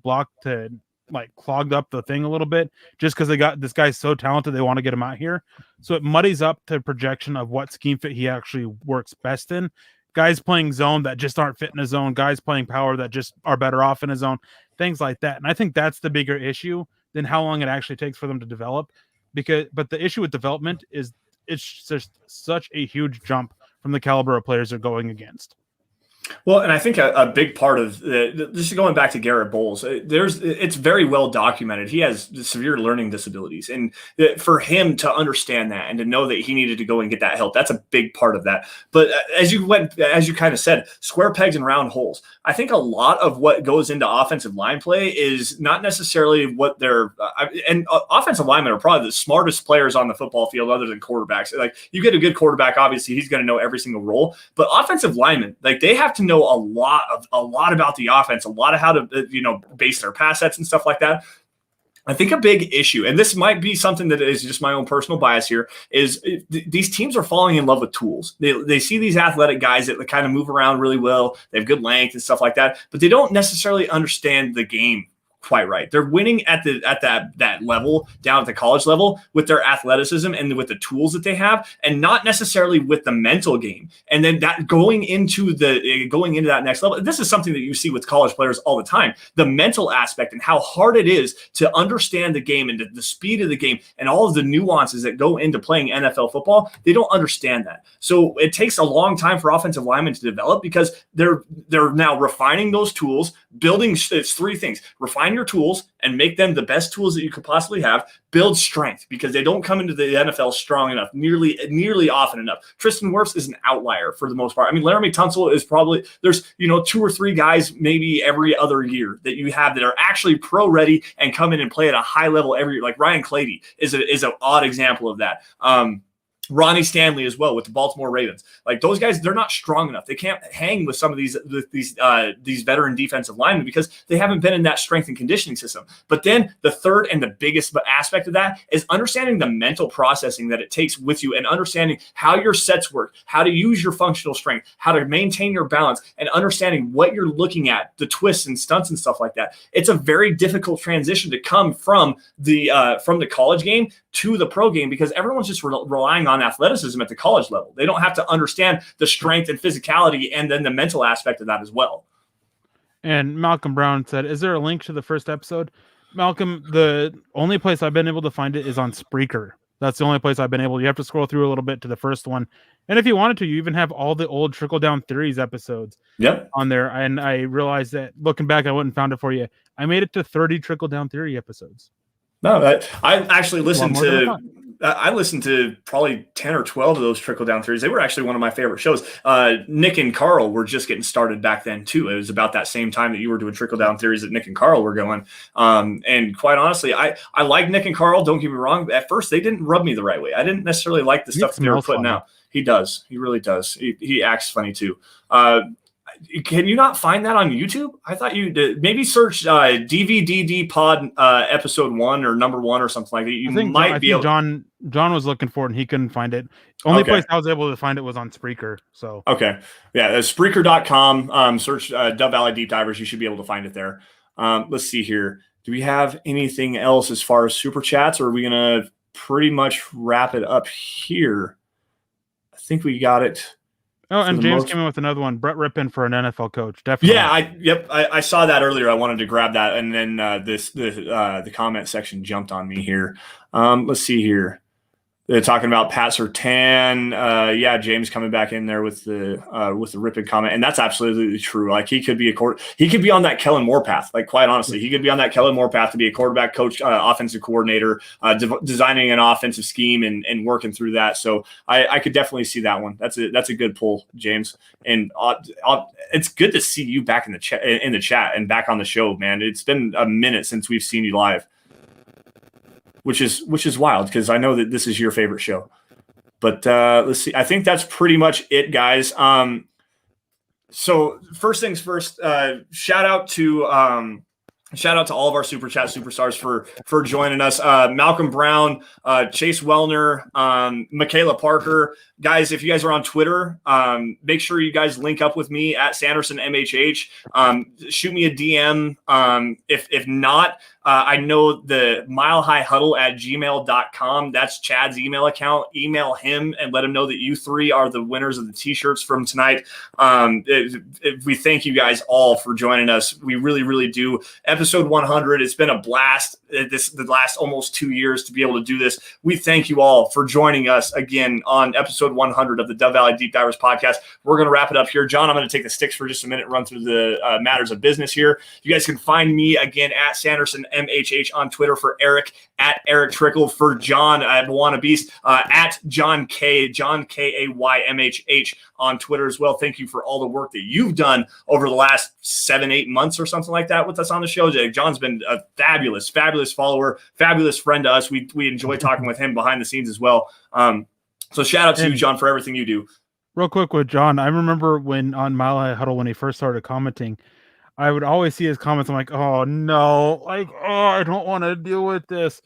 clogged up the thing a little bit just because they got this guy's so talented they want to get him out here. So it muddies up the projection of what scheme fit he actually works best in. Guys playing zone that just aren't fitting his zone, guys playing power that just are better off in his zone, things like that. And I think that's the bigger issue than how long it actually takes for them to develop. But the issue with development is it's just such a huge jump from the caliber of players they're going against. Well, and I think a big part of this is going back to Garrett Bowles. It's very well documented. He has severe learning disabilities, and for him to understand that and to know that he needed to go and get that help, that's a big part of that. But as you kind of said, square pegs and round holes. I think a lot of what goes into offensive line play is not necessarily what they're and offensive linemen are probably the smartest players on the football field, other than quarterbacks. Like, you get a good quarterback, obviously he's going to know every single role, but offensive linemen, like, they have to know a lot about the offense, a lot of how to base their pass sets and stuff like that. I think a big issue, and this might be something that is just my own personal bias here, is these teams are falling in love with tools. They see these athletic guys that kind of move around really well. They have good length and stuff like that, but they don't necessarily understand the game quite right. They're winning at that level, down at the college level, with their athleticism and with the tools that they have, and not necessarily with the mental game. And then that going into that next level. This is something that you see with college players all the time. The mental aspect and how hard it is to understand the game and the speed of the game and all of the nuances that go into playing NFL football. They don't understand that. So it takes a long time for offensive linemen to develop because they're now refining those tools, building. It's three things: refine your tools and make them the best tools that you could possibly have. Build strength, because they don't come into the NFL strong enough, nearly often enough. Tristan Wirfs is an outlier for the most part. I mean, Laramie Tunsil is probably, there's 2 or 3 guys maybe every other year that you have that are actually pro ready and come in and play at a high level every year. Like Ryan Clady is an odd example of that. Ronnie Stanley as well with the Baltimore Ravens. Like, those guys, they're not strong enough. They can't hang with some of these veteran defensive linemen because they haven't been in that strength and conditioning system. But then the third and the biggest aspect of that is understanding the mental processing that it takes with you, and understanding how your sets work, how to use your functional strength, how to maintain your balance, and understanding what you're looking at, the twists and stunts and stuff like that. It's a very difficult transition to come from the college game to the pro game, because everyone's just relying on athleticism at the college level. They don't have to understand the strength and physicality and then the mental aspect of that as well. And Malcolm Brown said, is there a link to the first episode? Malcolm, the only place I've been able to find it is on Spreaker. That's the only place I've been able. You have to scroll through a little bit to the first one. And if you wanted to, you even have all the old Trickle Down Theories episodes on there. And I realized that looking back, I went and found it for you. I made it to 30 Trickle Down Theory episodes. No, I actually listened to. I listened to probably 10 or 12 of those Trickle Down Theories. They were actually one of my favorite shows. Nick and Carl were just getting started back then too. It was about that same time that you were doing Trickle Down Theories that Nick and Carl were going. And quite honestly, I like Nick and Carl. Don't get me wrong. At first, they didn't rub me the right way. I didn't necessarily like the stuff that they were putting out. He does. He really does. He acts funny too. Can you not find that on YouTube? I thought you did. Maybe search DVDD Pod episode 1 or number 1 or something like that. I think John was looking for it and he couldn't find it. Only place I was able to find it was on Spreaker. So yeah, Spreaker.com. Search Dove Valley Deep Divers. You should be able to find it there. Let's see here. Do we have anything else as far as super chats, or are we gonna pretty much wrap it up here? I think we got it. Oh, and James came in with another one. Brett Rippon for an NFL coach. Definitely. Yeah, I saw that earlier. I wanted to grab that, and then the comment section jumped on me here. Let's see here. They're talking about Pat Surtain. Yeah, James coming back in there with the ripping comment, and that's absolutely true. Like he could be he could be on that Kellen Moore path. Like quite honestly, he could be on that Kellen Moore path to be a quarterback coach, offensive coordinator, designing an offensive scheme and working through that. So I could definitely see that one. That's a good pull, James. And it's good to see you back in the chat and back on the show, man. It's been a minute since we've seen you live. Which is wild because I know that this is your favorite show. But let's see. I think that's pretty much it, guys. So first things first, shout out to all of our Super Chat superstars for joining us. Malcolm Brown, Chase Wellner, Michaela Parker. Guys, if you guys are on Twitter, make sure you guys link up with me at Sanderson MHH. Shoot me a DM. If not, I know the milehighhuddle@gmail.com. That's Chad's email account. Email him and let him know that you three are the winners of the t-shirts from tonight. We thank you guys all for joining us. We really, really do. Episode 100. It's been a blast the last almost 2 years to be able to do this. We thank you all for joining us again on episode 100 of the Dove Valley Deep Divers podcast. We're going to wrap it up here. John, I'm going to take the sticks for just a minute, run through the matters of business here. You guys can find me again at Sanderson MHH on Twitter, for Erick at Erick Trickel, for John at Moana Beast, at John KAYMHH on Twitter as well. Thank you for all the work that you've done over the last 7-8 months or something like that with us on the show. John's been a fabulous follower, fabulous friend to us. We enjoy talking with him behind the scenes as well. So shout out to you, John, for everything you do. Real quick with John, I remember when on Mile High Huddle, when he first started commenting, I would always see his comments. I'm like, oh no, I don't want to deal with this.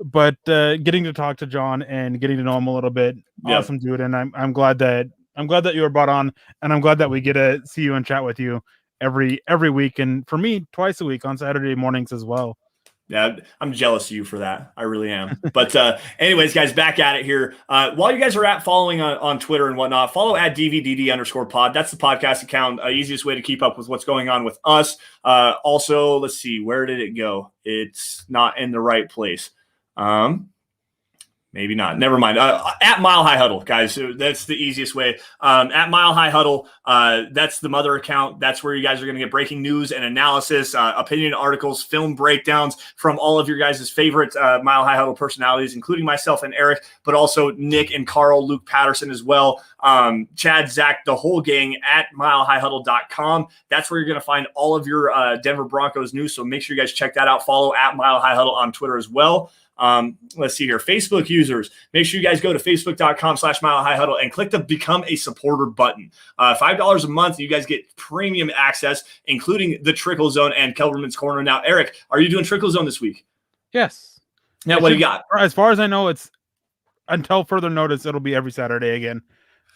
But getting to talk to John and getting to know him a little bit, awesome dude. And I'm glad that you were brought on, and I'm glad that we get to see you and chat with you every week, and for me twice a week on Saturday mornings as well. Yeah, I'm jealous of you for that. I really am. But anyways, guys, back at it here. While you guys are following on Twitter and whatnot, follow at DVDD_pod. That's the podcast account. Easiest way to keep up with what's going on with us. Also, let's see, where did it go? It's not in the right place. Maybe not. Never mind. At Mile High Huddle, guys. So that's the easiest way. At Mile High Huddle, that's the mother account. That's where you guys are going to get breaking news and analysis, opinion articles, film breakdowns from all of your guys' favorite Mile High Huddle personalities, including myself and Erick, but also Nick and Carl, Luke Patterson as well. Chad, Zach, the whole gang at milehighhuddle.com. That's where you're going to find all of your Denver Broncos news. So make sure you guys check that out. Follow at Mile High Huddle on Twitter as well. Let's see here. Facebook users, make sure you guys go to facebook.com/Mile High Huddle and click the become a supporter button. $5 a month. You guys get premium access, including the Trickel Zone and Kelberman's Corner. Now, Erick, are you doing Trickel Zone this week? Yes. Now, what do you got? As far as I know, it's until further notice, it'll be every Saturday again.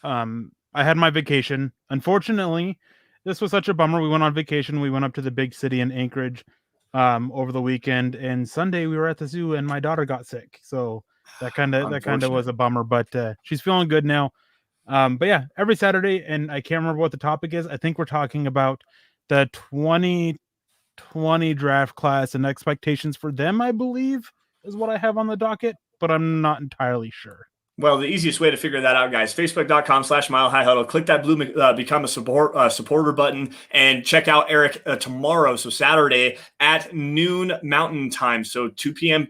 I had my vacation. Unfortunately, this was such a bummer. We went on vacation. We went up to the big city in Anchorage over the weekend, and Sunday we were at the zoo and my daughter got sick. So that kind of was a bummer, but she's feeling good now. But yeah, every Saturday, and I can't remember what the topic is. I think we're talking about the 2020 draft class and expectations for them, I believe is what I have on the docket, but I'm not entirely sure. Well, the easiest way to figure that out, guys, facebook.com/Mile High Huddle. Click that blue become a supporter button and check out Erick tomorrow, so Saturday at noon Mountain Time. So 2 p.m.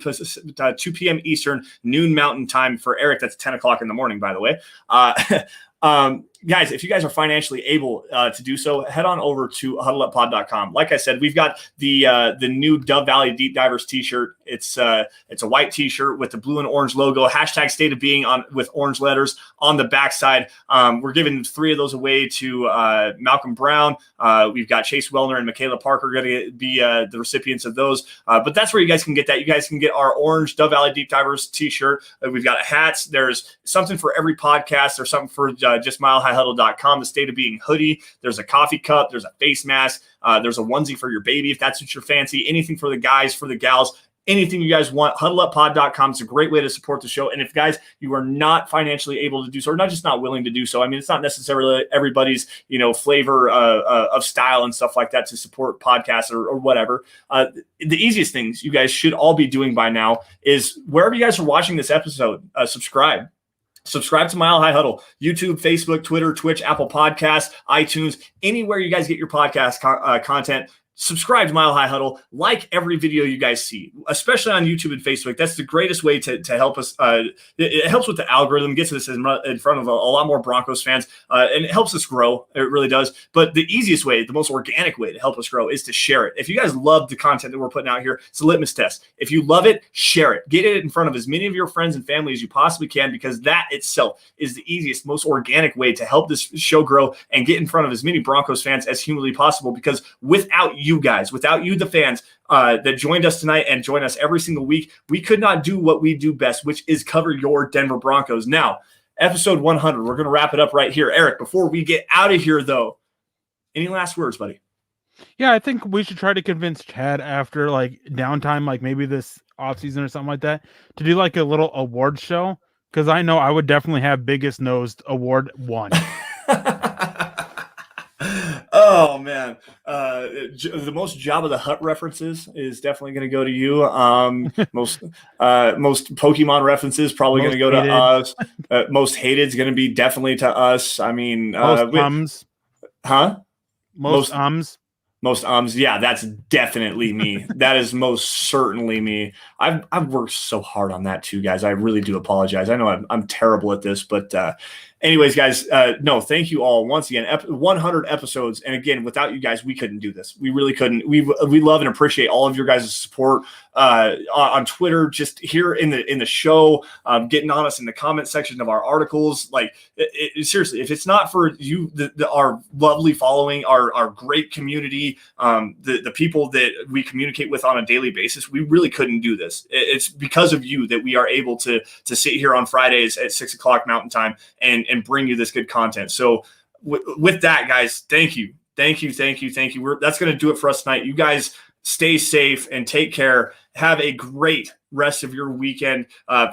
Eastern, noon Mountain Time for Erick. That's 10 o'clock in the morning, by the way. Guys, if you guys are financially able to do so, head on over to huddleuppod.com. Like I said, we've got the new Dove Valley Deep Divers t-shirt. It's a white t-shirt with the blue and orange logo, hashtag State of Being on with orange letters on the backside. We're giving 3 of those away to Malcolm Brown. We've got Chase Wellner and Michaela Parker going to be the recipients of those. But that's where you guys can get that. You guys can get our orange Dove Valley Deep Divers t-shirt. We've got hats. There's something for every podcast. There's something for just milehighhuddle.com, the State of Being hoodie. There's a coffee cup. There's a face mask. There's a onesie for your baby if that's what you're fancy. Anything for the guys, for the gals. anything you guys want. HuddleUpPod.com is a great way to support the show. And if guys, you are not financially able to do so, or not just not willing to do so, I mean, it's not necessarily everybody's, flavor of style and stuff like that to support podcasts or whatever. The easiest things you guys should all be doing by now is wherever you guys are watching this episode, subscribe. Subscribe to Mile High Huddle, YouTube, Facebook, Twitter, Twitch, Apple Podcasts, iTunes, anywhere you guys get your podcast content. Subscribe to Mile High Huddle. Like every video you guys see, especially on YouTube and Facebook. That's the greatest way to help us. It helps with the algorithm, gets us in front of a lot more Broncos fans, and it helps us grow. It really does. But the easiest way, the most organic way to help us grow is to share it. If you guys love the content that we're putting out here, it's a litmus test. If you love it, share it. Get it in front of as many of your friends and family as you possibly can, because that itself is the easiest, most organic way to help this show grow and get in front of as many Broncos fans as humanly possible. Because without you guys, without you, the fans that joined us tonight and join us every single week, we could not do what we do best, which is cover your Denver Broncos. Now, episode 100, we're going to wrap it up right here. Eric, before we get out of here, though, any last words, buddy? Yeah, I think we should try to convince Chad after like downtime, like maybe this offseason or something like that, to do like a little award show, because I know I would definitely have biggest nosed award 1. Oh man, the most Jabba the Hutt references is definitely going to go to you. Most Pokemon references probably going to go to us. Most hated is going to be definitely to us. I mean, most ums, huh? Most ums. Most ums, yeah, that's definitely me. That is most certainly me. I've worked so hard on that too, guys. I really do apologize. I know I'm terrible at this, but anyways, guys, no, thank you all once again. 100 episodes, and again, without you guys, we couldn't do this. We really couldn't. We love and appreciate all of your guys' support on Twitter, just here in the show, getting on us in the comment section of our articles. Like, seriously, if it's not for you, our lovely following, our great community, the people that we communicate with on a daily basis, we really couldn't do this. It's because of you that we are able to sit here on Fridays at 6 o'clock Mountain Time and bring you this good content. So with that, guys, thank you. That's going to do it for us tonight. You guys stay safe and take care. Have a great rest of your weekend.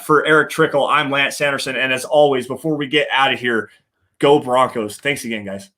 For Erick Trickel, I'm Lance Sanderson. And as always, before we get out of here, go Broncos. Thanks again, guys.